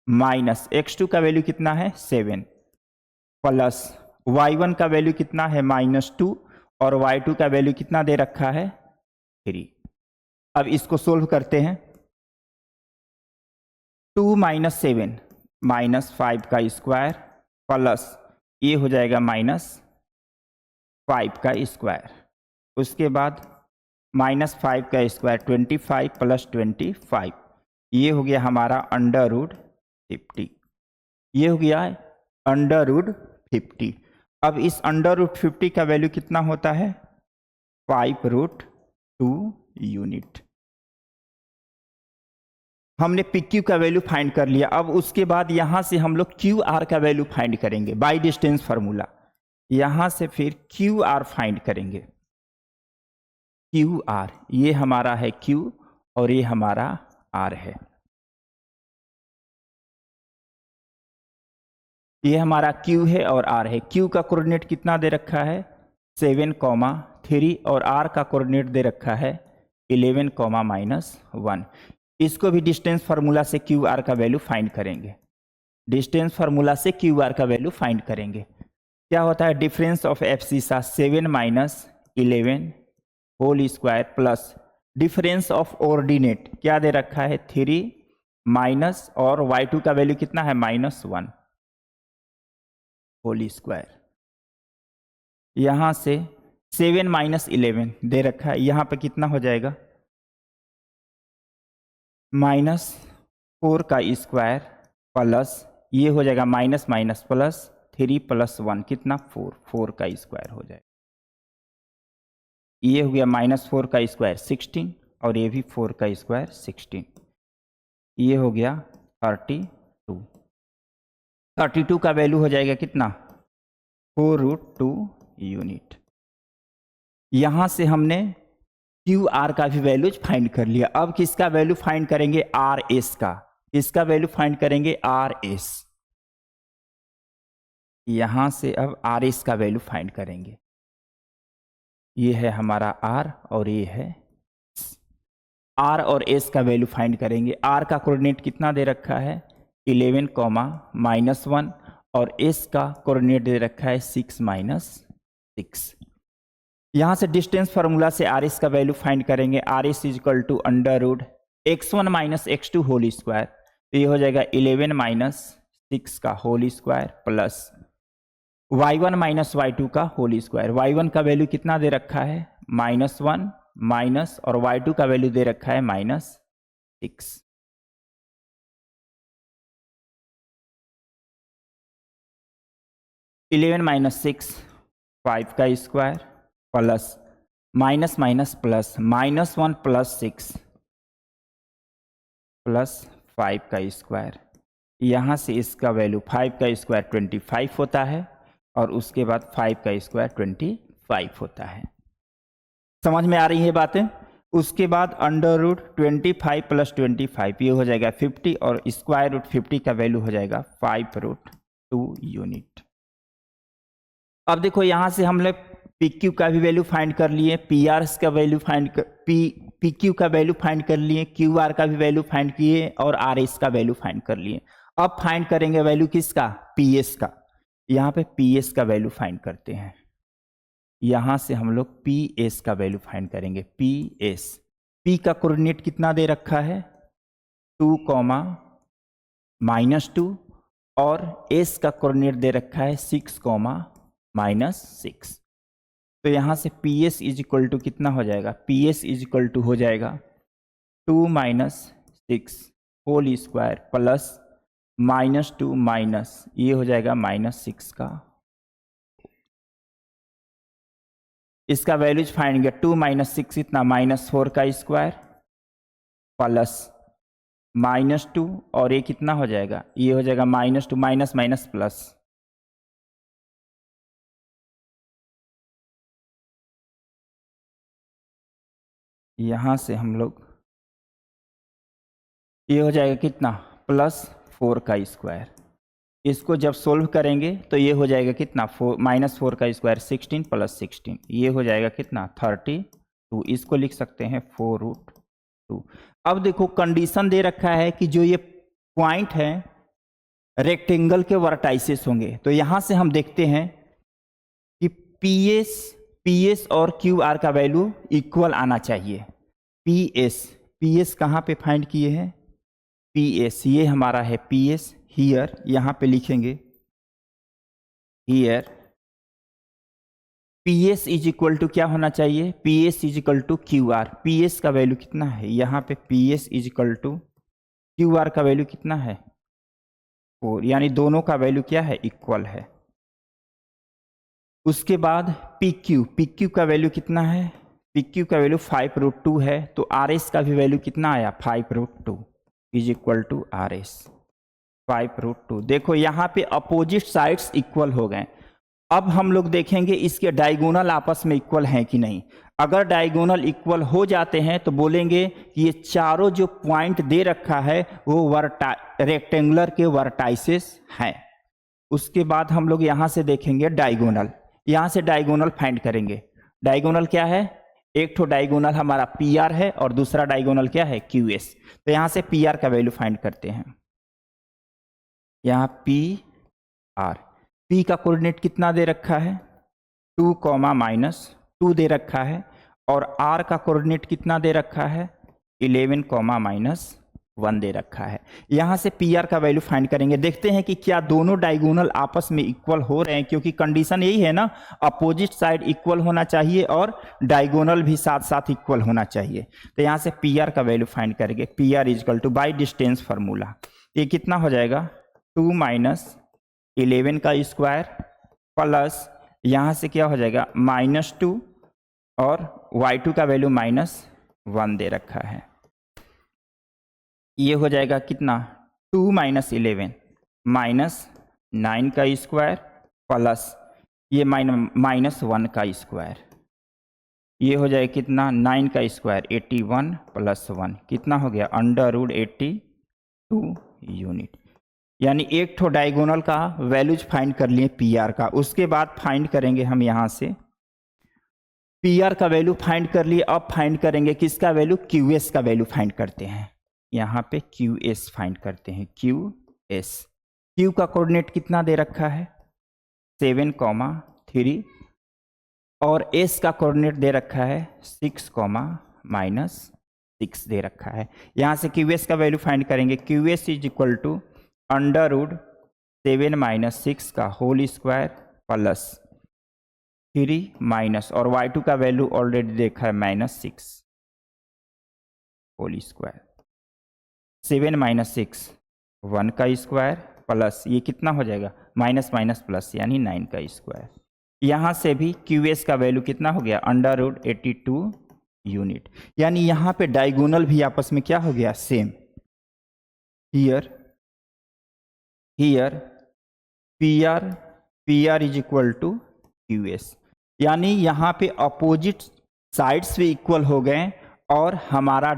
माइनस x2 का वैल्यू कितना है 7 प्लस y1 का वैल्यू कितना है -2 और y2 का वैल्यू कितना दे रखा है 3। अब इसको सोल्व करते हैं। 2 - 7 -5 का स्क्वायर प्लस ये हो जाएगा -5 का स्क्वायर, उसके बाद -5 का स्क्वायर 25 + 25, ये हो गया हमारा √50, ये हो गया √50। अब इस √50 का वैल्यू कितना होता है 5√2 यूनिट। हमने पी क्यू का वैल्यू फाइंड कर लिया। अब उसके बाद यहां से हम लोग क्यू आर का वैल्यू फाइंड करेंगे बाय डिस्टेंस फार्मूला। यहां से फिर क्यू आर फाइंड करेंगे। क्यू आर, ये हमारा है क्यू और ये हमारा आर है। ये हमारा क्यू है और आर है। क्यू का कोऑर्डिनेट कितना दे रखा है 7,3 और आर का कोऑर्डिनेट दे रखा है 11,-1। इसको भी डिस्टेंस फार्मूला से क्यू आर का वैल्यू फाइंड करेंगे। डिस्टेंस फार्मूला से क्यू आर का वैल्यू फाइंड करेंगे। क्या होता है difference of abscissa 7 - 11 whole square plus difference of ordinate क्या दे रखा है 3 माइनस और y2 का वैल्यू कितना है -1 होल स्क्वायर। यहां से 7 - 11 दे रखा है, यहां पे कितना हो जाएगा -4 का स्क्वायर प्लस ये हो जाएगा माइनस माइनस प्लस 3 + 1 कितना 4 का स्क्वायर हो जाएगा। ये हो गया -4 का स्क्वायर 16 और ये भी 4 का स्क्वायर 16, ये हो गया 32 का वैल्यू हो जाएगा कितना 4√2 यूनिट। यहां से हमने क्यू आर का भी वैल्यू फाइंड कर लिया। अब किसका वैल्यू फाइंड करेंगे आर एस का। इसका वैल्यू फाइंड करेंगे आर एस। यहां से अब आर एस का वैल्यू फाइंड करेंगे। ये है हमारा आर और ये है आर और एस का वैल्यू फाइंड करेंगे। आर का कोऑर्डिनेट कितना दे रखा है 11, -1 और एस का कोऑर्डिनेट दे रखा है 6 - 6। यहां से डिस्टेंस फार्मूला से आर एस का वैल्यू फाइंड करेंगे। R S = √x1 - x2 whole square, तो ये हो जाएगा 11 - 6 का whole square plus y1 - y2 का होल स्क्वायर। y1 का वैल्यू कितना दे रखा है -1 माइनस और y2 का वैल्यू दे रखा है -6। -11 - 6 5 का square plus minus minus plus -1 + 6 plus 5 का स्क्वायर। यहाँ से इसका वैल्यू 5 का स्क्वायर 25 होता है और उसके बाद 5 का स्क्वायर 25 होता है। समझ में आ रही है बातें। उसके बाद √25 + 25 ये हो जाएगा 50 और √50 का वैल्यू हो जाएगा 5√2 यूनिट। अब देखो यहां से हम लोग पी क्यू का भी वैल्यू फाइंड कर लिए, पी आर का वैल्यू फाइंड कर पी क्यू का वैल्यू फाइंड कर लिए, क्यू आर का भी वैल्यू फाइंड किए और आर एस का वैल्यू फाइंड कर लिए। अब फाइंड करेंगे वैल्यू किसका पी एस का। यहाँ पे पी एस का वैल्यू फाइंड करते हैं। यहां से हम लोग पी एस का वैल्यू फाइंड करेंगे। पी एस, पी का कोऑर्डिनेट कितना दे रखा है 2, -2 और एस का कोऑर्डिनेट दे रखा है 6, -6। तो यहाँ से पी एस = कितना हो जाएगा पी एस = हो जाएगा 2 - 6 होल स्क्वायर प्लस -2 माइनस ये हो जाएगा -6 का। इसका वैल्यूज फाइंड 2 - 6 इतना -4 का स्क्वायर प्लस -2 और ये कितना हो जाएगा ये हो जाएगा -2 माइनस माइनस प्लस यहाँ से हम लोग ये हो जाएगा कितना +4 का स्क्वायर। इसको जब सोल्व करेंगे तो ये हो जाएगा कितना -4 का स्क्वायर 16 + 16 ये हो जाएगा कितना 32। इसको लिख सकते हैं 4√2। अब देखो कंडीशन दे रखा है कि जो ये पॉइंट है रेक्टेंगल के वर्टाइसेस होंगे। तो यहां से हम देखते हैं कि पी एस और क्यू आर का वैल्यू इक्वल आना चाहिए। पी एस कहाँ पे फाइंड किए हैं पी एस, ये हमारा है पी एस हियर, यहाँ पे लिखेंगे here P S is equal to क्या होना चाहिए, P S is equal to Q R. P S का वैल्यू कितना है, यहाँ पे P S is equal to Q R का वैल्यू कितना है 4, यानी दोनों का वैल्यू क्या है, इक्वल है। उसके बाद पी क्यू का वैल्यू कितना है, पी क्यू का वैल्यू 5√2 है, तो आर एस का भी वैल्यू कितना आया 5√2 is equal to R S 5√2। देखो यहाँ पे अपोजिट साइड्स इक्वल हो गए। अब हम लोग देखेंगे इसके डायगोनल आपस में इक्वल हैं कि नहीं। अगर डायगोनल इक्वल हो जाते हैं तो बोलेंगे कि ये चारों जो पॉइंट दे रखा है वो रेक्टेंगुलर के वर्टाइसेस हैं। उसके बाद हम लोग यहाँ से देखेंगे डायगोनल, यहाँ से डायगोनल फाइंड करेंगे। डायगोनल क्या है, एक तो डायगोनल हमारा पी आर है और दूसरा डायगोनल क्या है क्यू एस। तो यहाँ से पी आर का वैल्यू फाइंड करते हैं। यहाँ पी आर, पी का कोऑर्डिनेट कितना दे रखा है 2, -2 दे रखा है, और आर का कोऑर्डिनेट कितना दे रखा है 11, -1 दे रखा है। यहाँ से पी आर का वैल्यू फाइंड करेंगे। देखते हैं कि क्या दोनों डायगोनल आपस में इक्वल हो रहे हैं, क्योंकि कंडीशन यही है ना, अपोजिट साइड इक्वल होना चाहिए और डायगोनल भी साथ साथ इक्वल होना चाहिए। तो यहाँ से पी आर का वैल्यू फाइंड करेंगे। P R is equal two by distance formula, ये कितना हो जाएगा 2 - 11 का स्क्वायर प्लस यहाँ से क्या हो जाएगा -2 और y2 का वैल्यू -1 दे रखा है। ये हो जाएगा कितना 2 - 11 -9 का स्क्वायर प्लस ये -1 का स्क्वायर, ये हो जाएगा कितना 9 का स्क्वायर 81 + 1 कितना हो गया √82 यूनिट। यानी एक ठो डायगोनल का वैल्यूज फाइंड कर लिए पी आर का। उसके बाद फाइंड करेंगे हम यहाँ से पी आर का वैल्यू फाइंड कर लिए। अब फाइंड करेंगे किसका वैल्यू, क्यू एस का वैल्यू फाइंड करते हैं। यहाँ पे क्यू एस फाइंड करते हैं। क्यू एस, क्यू का कोऑर्डिनेट कितना दे रखा है 7, 3 और एस का कोऑर्डिनेट दे रखा है 6, -6 दे रखा है। यहाँ से क्यू एस का वैल्यू फाइंड करेंगे। Q S is equal to √7 - 6 का होल स्क्वायर प्लस 3 माइनस और y2 का वैल्यू ऑलरेडी देखा है -6 होल स्क्वायर 7 - 6 1 का स्क्वायर प्लस ये कितना हो जाएगा माइनस प्लस यानी 9 का स्क्वायर। यहाँ से भी क्यू एस का वैल्यू कितना हो गया √82 यूनिट। यानी यहाँ पे डायगोनल भी आपस में क्या हो गया same. Here P R is equal to Q S, यानी यहाँ पे अपोजिट साइड्स भी इक्वल हो गए और हमारा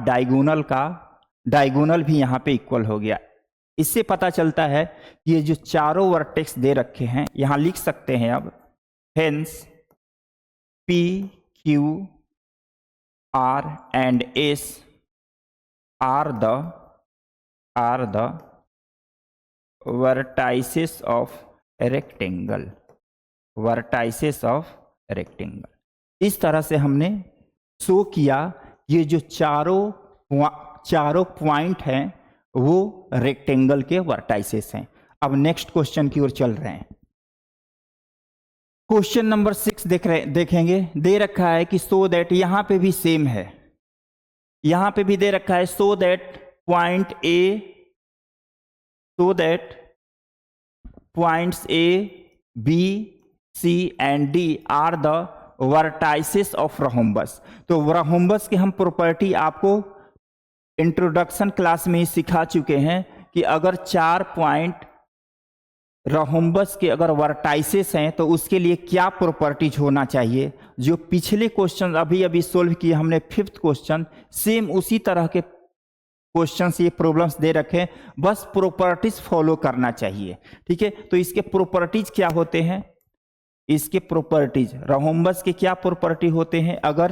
डायगोनल भी यहाँ पे इक्वल हो गया। इससे पता चलता है कि ये जो चारों वर्टेक्स दे रखे हैं यहाँ लिख सकते हैं अब, hence P Q R and S R the vertices of rectangle. इस तरह से हमने शो किया ये जो चारों पॉइंट हैं वो रेक्टेंगल के वर्टाइसेस हैं। अब नेक्स्ट क्वेश्चन की ओर चल रहे हैं। क्वेश्चन नंबर 6 देखेंगे। दे रखा है कि सो दैट, यहां पे भी सेम है, यहां पे भी दे रखा है so that points A, B, C and D are the vertices of rhombus. तो रोम्बस की हम प्रॉपर्टी आपको इंट्रोडक्शन क्लास में ही सिखा चुके हैं कि अगर 4 पॉइंट रोम्बस के अगर वर्टाइसेस हैं तो उसके लिए क्या प्रॉपर्टीज होना चाहिए। जो पिछले क्वेश्चन अभी सोल्व किए हमने 5th क्वेश्चन, सेम उसी तरह के क्वेश्चंस ये प्रॉब्लम्स दे रखे, बस प्रॉपर्टीज फॉलो करना चाहिए। ठीक है, तो इसके प्रॉपर्टीज क्या होते हैं, इसके प्रॉपर्टीज रोम्बस के क्या प्रॉपर्टी होते हैं। अगर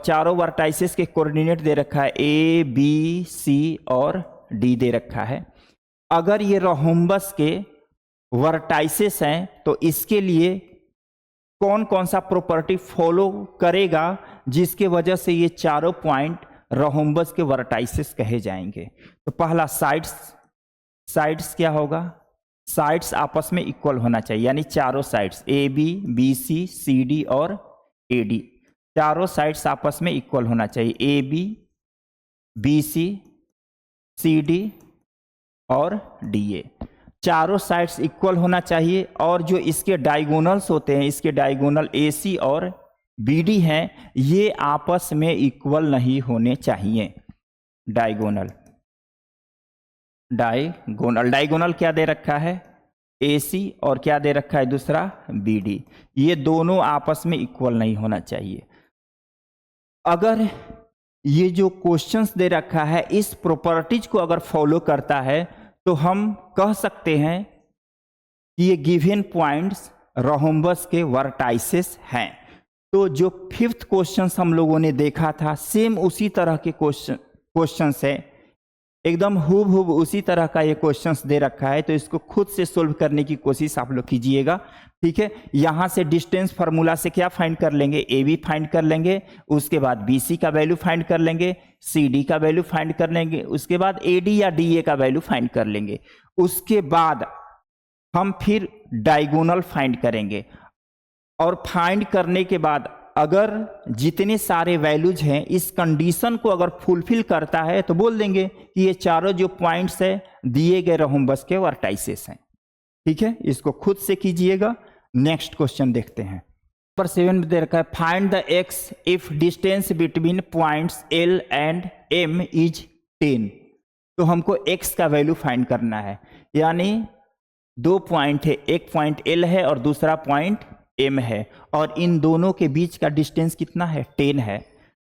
चारों वर्टाइसेस के कोऑर्डिनेट दे रखा है A, B, C और D दे रखा है, अगर ये रोम्बस के वर्टाइसेस हैं तो इसके लिए कौन कौन सा प्रॉपर्टी फॉलो करेगा जिसके वजह से ये चारों पॉइंट रोम्बस के वर्टाइसेस कहे जाएंगे। तो पहला साइड्स क्या होगा, साइड्स आपस में इक्वल होना चाहिए, यानी चारों sides A B, B C, C D और ए डी, चारों साइड्स आपस में इक्वल होना चाहिए, A B, B C, C D और डी ए, चारों साइड्स इक्वल होना चाहिए। और जो इसके डायगोनल्स होते हैं, इसके डायगोनल ए सी और बी डी हैं, ये आपस में इक्वल नहीं होने चाहिए। डायगोनल डायगोनल डायगोनल क्या दे रखा है, ए सी, और क्या दे रखा है दूसरा, बी डी, ये दोनों आपस में इक्वल नहीं होना चाहिए। अगर ये जो क्वेश्चंस दे रखा है इस प्रॉपर्टीज को अगर फॉलो करता है तो हम कह सकते हैं कि ये गिवन पॉइंट्स रोम्बस के वर्टाइसेस हैं। तो जो फिफ्थ क्वेश्चंस हम लोगों ने देखा था, सेम उसी तरह के क्वेश्चंस है, एकदम हूबहू उसी तरह का ये क्वेश्चंस दे रखा है। तो इसको खुद से सोल्व करने की कोशिश आप लोग कीजिएगा, ठीक है। यहां से डिस्टेंस फार्मूला से क्या फाइंड कर लेंगे, ए बी फाइंड कर लेंगे, उसके बाद बी सी का वैल्यू फाइंड कर लेंगे, सी डी का वैल्यू फाइंड कर लेंगे, उसके बाद ए डी या डी ए का वैल्यू फाइंड कर लेंगे। उसके बाद हम फिर डायगोनल फाइंड करेंगे, और फाइंड करने के बाद अगर जितने सारे वैल्यूज हैं इस कंडीशन को अगर फुलफिल करता है तो बोल देंगे कि ये चारों जो पॉइंट्स है दिए गए रोम्बस के वर्टाइसेस हैं, ठीक है। इसको खुद से कीजिएगा। नेक्स्ट क्वेश्चन देखते हैं। नंबर 7 में दे रखा है, find the x if distance between points L and M is 10। तो हमको एक्स का वैल्यू फाइंड करना है, यानी दो पॉइंट है, एक पॉइंट एल है और दूसरा पॉइंट एम है, और इन दोनों के बीच का डिस्टेंस कितना है, 10 है,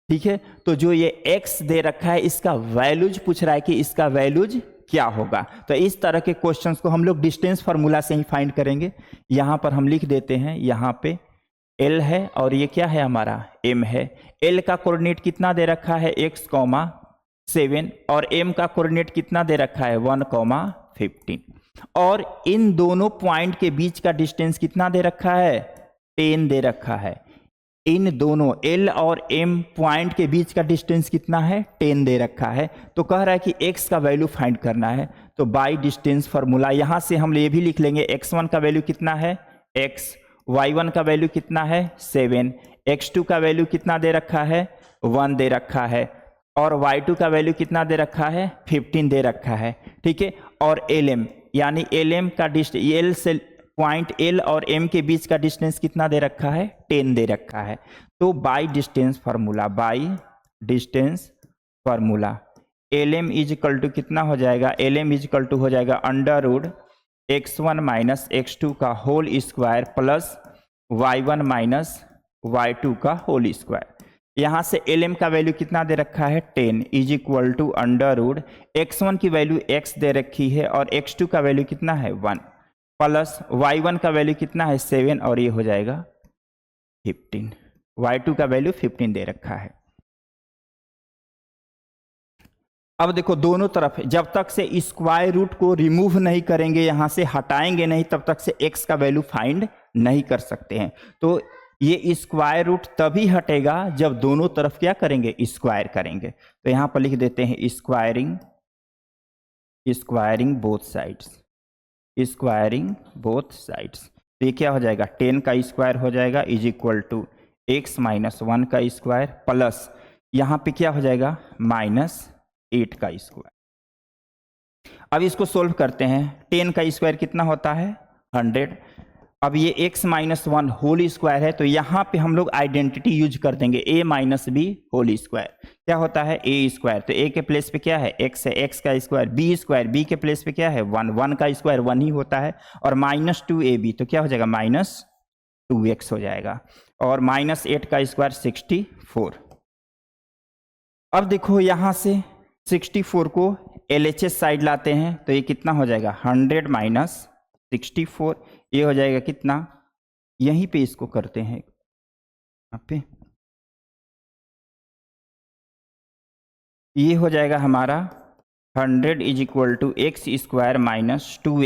ठीक है। तो जो ये x दे रखा है इसका वैल्यूज पूछ रहा है कि इसका वैल्यूज क्या होगा। तो इस तरह के क्वेश्चंस को हम लोग डिस्टेंस फार्मूला से ही फाइंड करेंगे। यहां पर हम लिख देते हैं, यहां पे l है और ये क्या है हमारा m है। l का कोऑर्डिनेट कितना दे रखा है, x, 7, और m का कोऑर्डिनेट कितना दे रखा है, 1, 15, और इन दोनों पॉइंट के बीच का डिस्टेंस कितना दे रखा है, 10 दे रखा है। इन दोनों L और M पॉइंट के बीच का डिस्टेंस कितना है, 10 दे रखा है। तो कह रहा है कि x का वैल्यू फाइंड करना है। तो बाय डिस्टेंस फार्मूला यहां से हम ये भी लिख लेंगे, x1 का वैल्यू कितना है x, y1 का वैल्यू कितना है 7, x2 का वैल्यू कितना दे रखा है 1 दे रखा है, और y2 का वैल्यू कितना दे रखा है 15 दे रखा है, ठीक है। और lm, यानी lm का डिस्टेंस, l से पॉइंट L और M के बीच का डिस्टेंस कितना दे रखा है, 10 दे रखा है। तो by distance formula, by distance formula Lm is equal to कितना हो जाएगा, Lm इज इक्वल टू हो जाएगा under root x1 minus x2 का whole square plus y1 minus y2 का होल स्क्वायर। यहां से Lm का वैल्यू कितना दे रखा है 10 is equal to under root x1 की वैल्यू x दे रखी है और x2 का वैल्यू कितना है 1, प्लस y1 का वैल्यू कितना है 7 और ये हो जाएगा 15, y2 का वैल्यू 15 दे रखा है। अब देखो दोनों तरफ जब तक से स्क्वायर रूट को रिमूव नहीं करेंगे, यहां से हटाएंगे नहीं, तब तक से x का वैल्यू फाइंड नहीं कर सकते हैं। तो ये स्क्वायर रूट तभी हटेगा जब दोनों तरफ क्या करेंगे, स्क्वायर करेंगे। तो यहां पर लिख देते हैं squaring both sides, squaring both sides. तो ये क्या हो जाएगा, 10 का स्क्वायर हो जाएगा is equal to x minus 1 का स्क्वायर प्लस यहाँ पे क्या हो जाएगा -8 का स्क्वायर। अब इसको सोल्व करते हैं। 10 का स्क्वायर कितना होता है 100। अब ये x माइनस 1 होल स्क्वायर है, तो यहाँ पे हम लोग आइडेंटिटी यूज कर देंगे a minus B whole square. क्या होता है a स्क्वायर, तो a के प्लेस पे क्या है x है, x का स्क्वायर b के प्लेस पे क्या है 1, 1 का स्क्वायर 1 ही होता है, और -2ab तो क्या हो जाएगा -2x हो जाएगा, और -8 का स्क्वायर 64। अब देखो यहाँ से 64 को LHS साइड लाते हैं, तो ये कितना हो जाएगा 100 माइनस 64, ये हो जाएगा कितना, यहीं पे इसको करते हैं यहाँ पे, ये हो जाएगा हमारा 100 is equal to x square minus 2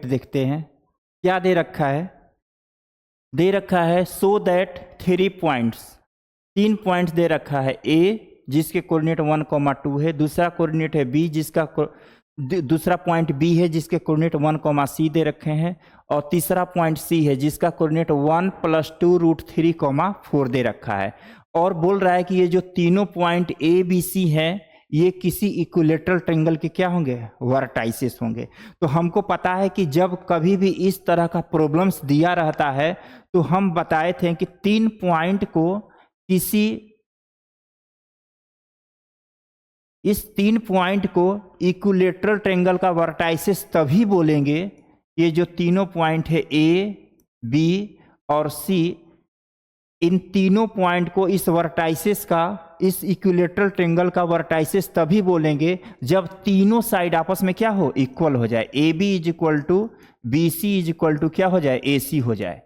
देखते हैं क्या दे रखा है। दे रखा है सो दैट 3 पॉइंट्स, 3 पॉइंट्स दे रखा है। ए जिसके कोऑर्डिनेट 1,2 है, दूसरा कोऑर्डिनेट है बी जिसका दूसरा पॉइंट बी है जिसके कोऑर्डिनेट 1,c दे रखे हैं, और तीसरा पॉइंट सी है जिसका कोऑर्डिनेट 1 + 2√3,4 दे रखा है। और बोल रहा है कि ये जो तीनों पॉइंट ए बी सी हैं ये किसी इक्विलेटरल ट्रायंगल के क्या होंगे, वर्टाइसेस होंगे। तो हमको पता है कि जब कभी भी इस तरह का प्रॉब्लम्स दिया रहता है तो हम बताए थे कि 3 पॉइंट को किसी इस 3 पॉइंट को इक्विलेटरल ट्रायंगल का वर्टाइसेस तभी बोलेंगे, ये जो तीनों पॉइंट है ए बी और सी, इन तीनों पॉइंट को इस वर्टाइसेस का, इस इक्विलेटरल ट्रायंगल का वर्टाइसेस तभी बोलेंगे जब तीनों साइड आपस में क्या हो, इक्वल हो जाए। A B is equal to B C is equal to क्या हो जाए, ए सी हो जाए।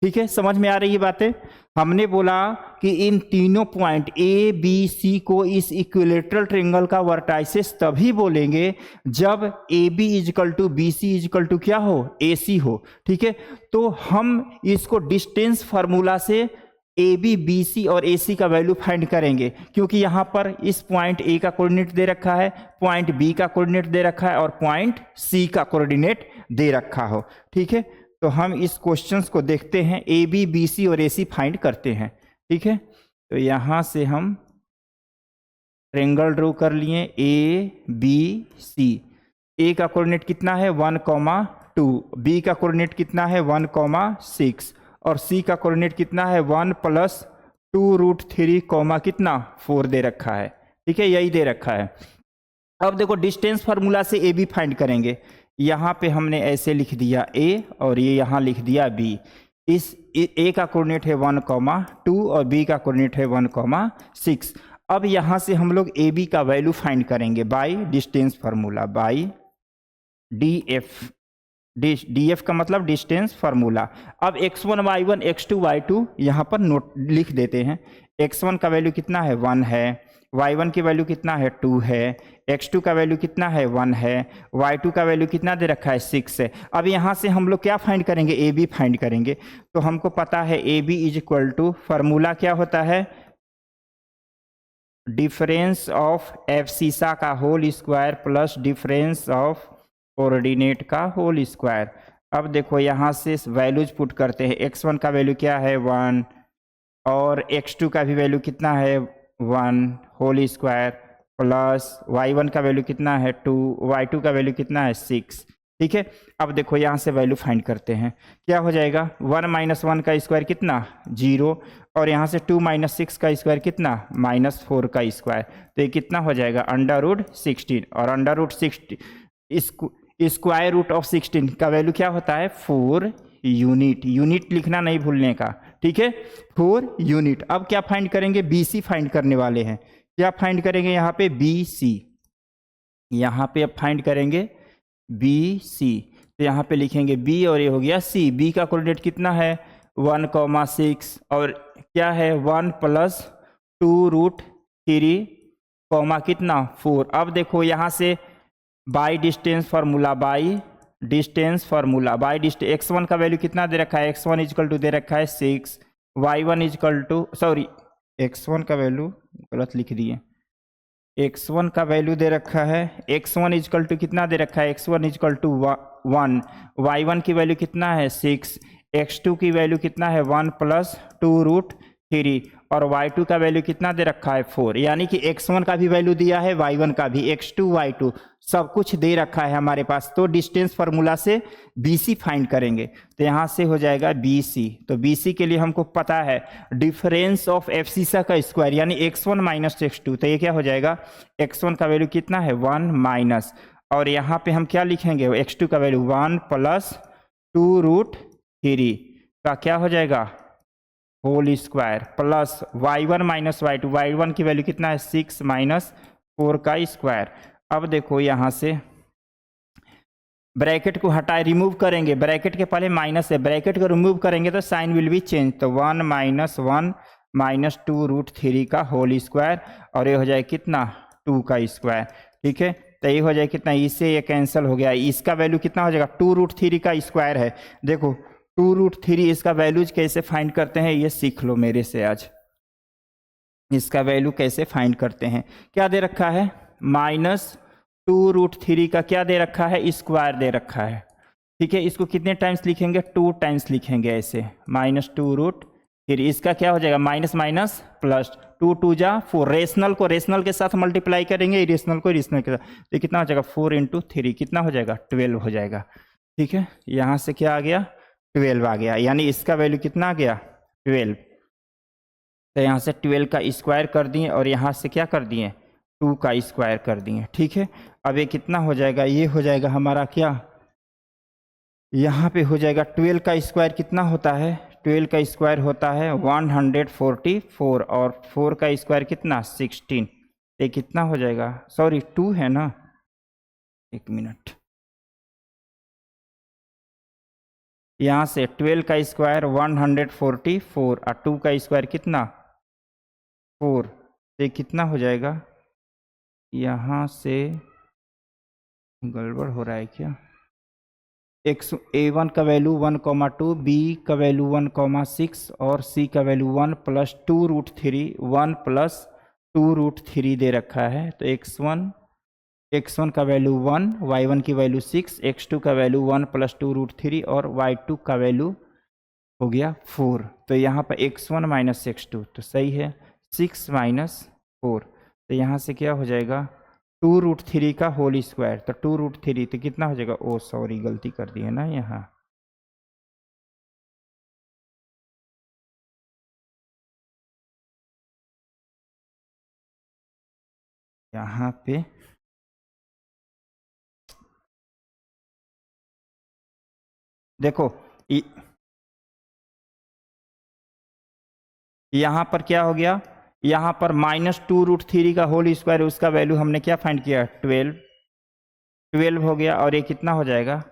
ठीक है, समझ में आ रही है बातें। हमने बोला कि इन तीनों पॉइंट ए बी सी को इस इक्विलेटरल ट्रायंगल का वर्टाइसेस तभी बोलेंगे जब A B is equal to B C is equal to क्या हो, ए सी हो। ठीक है, तो हम इसको डिस्टेंस फार्मूला से ए बी बी सी और ए सी का वैल्यू फाइंड करेंगे, क्योंकि यहाँ पर इस पॉइंट ए का कोऑर्डिनेट दे रखा है, पॉइंट बी का कोऑर्डिनेट दे रखा है और पॉइंट सी का कोऑर्डिनेट दे रखा हो। ठीक है, तो हम इस क्वेश्चंस को देखते हैं, ए बी बी सी और ए सी फाइंड करते हैं। ठीक है, तो यहाँ से हम ट्रायंगल ड्रॉ कर लिए ए बी सी। ए का कोऑर्डिनेट कितना है 1,2, बी का कोऑर्डिनेट कितना है 1,6 और सी का कोऑर्डिनेट कितना है 1 + 2√3, कितना 4 दे रखा है। ठीक है, यही दे रखा है। अब देखो डिस्टेंस फार्मूला से ए बी फाइंड करेंगे। यहाँ पे हमने ऐसे लिख दिया ए और ये यहाँ लिख दिया बी। इस ए का कोऑर्डिनेट है 1,2 और बी का कोऑर्डिनेट है 1,6। अब यहाँ से हम लोग ए बी का वैल्यू फाइंड करेंगे by distance formula, by D F. D F का मतलब डिस्टेंस फार्मूला। अब x1 y1 x2 y2 यहाँ पर नोट लिख देते हैं। x1 का वैल्यू कितना है 1 है, y1 की वैल्यू कितना है 2 है, x2 का वैल्यू कितना है 1 है, y2 का वैल्यू कितना दे रखा है 6 है। अब यहाँ से हम लोग क्या फाइंड करेंगे, ए बी फाइंड करेंगे। तो हमको पता है A B is equal to, formula क्या होता है, डिफरेंस ऑफ एफ सीसा का whole square plus difference of coordinate का होल स्क्वायर। अब देखो यहाँ से वैल्यूज पुट करते हैं। x1 का वैल्यू क्या है 1 और x2 का भी वैल्यू कितना है 1 होल स्क्वायर प्लस y1 का वैल्यू कितना है 2, y2 का वैल्यू कितना है 6। ठीक है, अब देखो यहाँ से वैल्यू फाइंड करते हैं। क्या हो जाएगा 1 - 1 का स्क्वायर कितना 0 और यहाँ से 2 - 6 का स्क्वायर कितना -4 का स्क्वायर। तो ये कितना हो जाएगा √16 और √16 स्क्वायर रूट ऑफ 16 का वैल्यू क्या होता है 4 यूनिट। यूनिट लिखना नहीं भूलने का। ठीक है, 4 यूनिट। अब क्या फाइंड करेंगे, बी सी फाइंड करने वाले हैं। क्या फाइंड करेंगे यहाँ पे बी सी, यहाँ पे अब फाइंड करेंगे बी सी। तो यहाँ पे लिखेंगे बी और ये हो गया सी। बी का कोऑर्डिनेट कितना है 1,6 और क्या है 1 + 2√3, कितना 4। अब देखो यहाँ से by distance formula, by distance formula, by distance x1 का वैल्यू कितना दे रखा है, x1 इजकल टू दे रखा है 6, y1 is equal to, sorry x1 का वैल्यू गलत लिख दिए, x1 का वैल्यू दे रखा है, x1 इजकल टू कितना दे रखा है, x1 इजकल टू 1, y1 की वैल्यू कितना है 6, x2 की वैल्यू कितना है 1 + 2√3 और y2 का वैल्यू कितना दे रखा है 4। यानी कि x1 का भी वैल्यू दिया है, y1 का भी, x2 y2 सब कुछ दे रखा है हमारे पास। तो डिस्टेंस फार्मूला से BC फाइंड करेंगे। तो यहाँ से हो जाएगा BC। तो BC के लिए हमको पता है डिफरेंस ऑफ एफ सीसा का स्क्वायर यानी x1 - x2। तो ये क्या हो जाएगा, x1 का वैल्यू कितना है 1 माइनस, और यहाँ पे हम क्या लिखेंगे x2 का वैल्यू 1 + 2√3 का क्या हो जाएगा whole square plus y1 - y2, y1 की वैल्यू कितना है 6 - 4 का स्क्वायर। अब देखो यहाँ से ब्रैकेट को हटाए रिमूव करेंगे, ब्रैकेट के पहले माइनस है, ब्रैकेट को रिमूव करेंगे तो साइन विल बी चेंज। तो 1 - 1 - 2√3 का होल स्क्वायर और ये हो जाए कितना 2 का स्क्वायर। ठीक है, तो ये हो जाएगा कितना, इससे ये कैंसिल हो गया, इसका वैल्यू कितना हो जाएगा 2√3 का स्क्वायर है। देखो 2√3 इसका वैल्यूज कैसे फाइंड करते हैं ये सीख लो मेरे से आज। इसका वैल्यू कैसे फाइंड करते हैं, क्या दे रखा है -2√3 का क्या दे रखा है, स्क्वायर दे रखा है। ठीक है, इसको कितने टाइम्स लिखेंगे, 2 टाइम्स लिखेंगे ऐसे, -2√3 इसका क्या हो जाएगा माइनस माइनस प्लस, 2 2 जा 4, रेशनल को रेशनल के साथ मल्टीप्लाई करेंगे, इरेशनल को इरेशनल के साथ, तो कितना हो जाएगा 4 × 3 कितना हो जाएगा 12 हो जाएगा। ठीक है, यहाँ से क्या आ गया 12 आ गया, यानी इसका वैल्यू कितना आ गया 12। तो यहाँ से 12 का स्क्वायर कर दिए और यहाँ से क्या कर दिए 2 का स्क्वायर कर दिए। ठीक है, अब ये कितना हो जाएगा, ये हो जाएगा हमारा क्या, यहाँ पे हो जाएगा 12 का स्क्वायर कितना होता है, 12 का स्क्वायर होता है 144 और 4 का स्क्वायर कितना 16, ये कितना हो जाएगा, सॉरी 2 है ना, एक मिनट, यहाँ से 12 का स्क्वायर 144 और 2 का स्क्वायर कितना 4, ये कितना हो जाएगा, यहाँ से गड़बड़ हो रहा है क्या, a1 का वैल्यू 1,2, b का वैल्यू 1,6 और c का वैल्यू 1 + 2√3, 1 + 2√3 दे रखा है। तो x1 का वैल्यू 1, y1 की वैल्यू 6, x2 का वैल्यू 1 + 2√3 और y2 का वैल्यू हो गया 4। तो यहाँ पर x1 - x2 तो सही है, 6 - 4, तो यहाँ से क्या हो जाएगा 2√3 का होल स्क्वायर, तो 2√3 तो कितना हो जाएगा, ओ सॉरी गलती कर दी है ना, यहाँ पे देखो यहाँ पर क्या हो गया, यहाँ पर -2√3 का होल स्क्वायर, उसका वैल्यू हमने क्या फाइंड किया 12 हो गया, और ये कितना हो जाएगा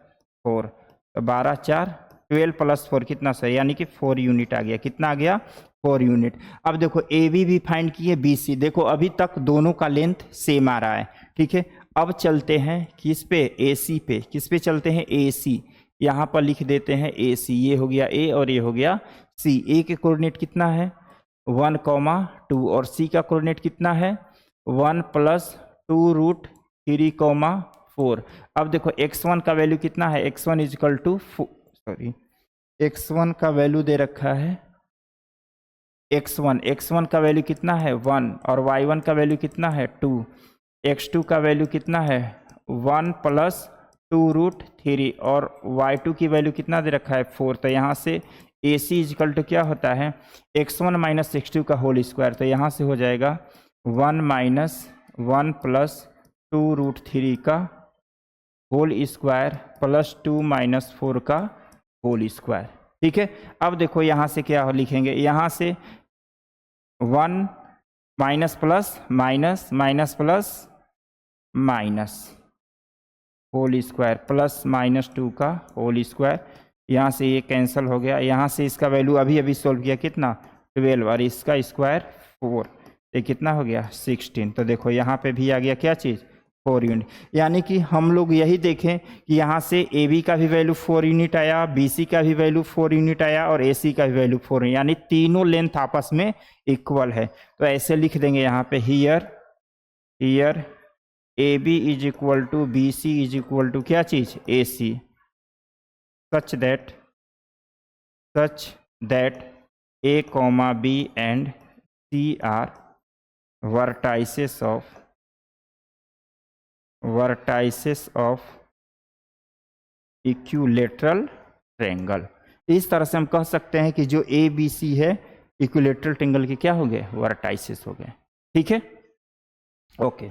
4, तो 12 4 12 + 4 कितना सही, यानी कि 4 यूनिट आ गया, कितना आ गया 4 यूनिट। अब देखो AB भी फाइंड किए, BC, देखो अभी तक दोनों का लेंथ सेम आ रहा है। ठीक है, अब चलते हैं किस पे, AC पे, किस पे चलते हैं AC, यहाँ पर लिख देते हैं AC, ये हो गया A और ये हो गया C। A के कोऑर्डिनेट कितना है 1,2 और C का कोऑर्डिनेट कितना है 1 + 2√3, 4। अब देखो x1 का वैल्यू कितना है, x1 = x1 का वैल्यू दे रखा है, x1 का वैल्यू कितना है 1 और y1 का वैल्यू कितना है 2, x2 का वैल्यू कितना है 1 + 2√3 और y2 की वैल्यू कितना दे रखा है 4। तो यहाँ से AC = क्या होता है x1 - x2 का होल स्क्वायर, तो यहाँ से हो जाएगा 1 - 1 + 2√3 का होल स्क्वायर + 2 - 4 का होल स्क्वायर। ठीक है, अब देखो यहाँ से क्या लिखेंगे, यहाँ से 1 minus plus minus minus plus minus whole square plus -2 का होल स्क्वायर, यहाँ से ये कैंसिल हो गया, यहाँ से इसका वैल्यू अभी सोल्व किया कितना 12 और इसका स्क्वायर 4, ये कितना हो गया 16। तो देखो यहाँ पे भी आ गया क्या चीज़ 4 यूनिट, यानी कि हम लोग यही देखें कि यहाँ से AB का भी वैल्यू 4 यूनिट आया, BC का भी वैल्यू 4 यूनिट आया और AC का भी वैल्यू 4, यानी तीनों लेंथ आपस में इक्वल है। तो ऐसे लिख देंगे यहाँ पे हियर AB = BC = क्या चीज़ AC, such that A, B and C are vertices of equilateral triangle. इस तरह से हम कह सकते हैं कि जो ABC है इक्विलैटरल ट्रायंगल के क्या हो गए वर्टाइसेस हो गए। ठीक है, ओके।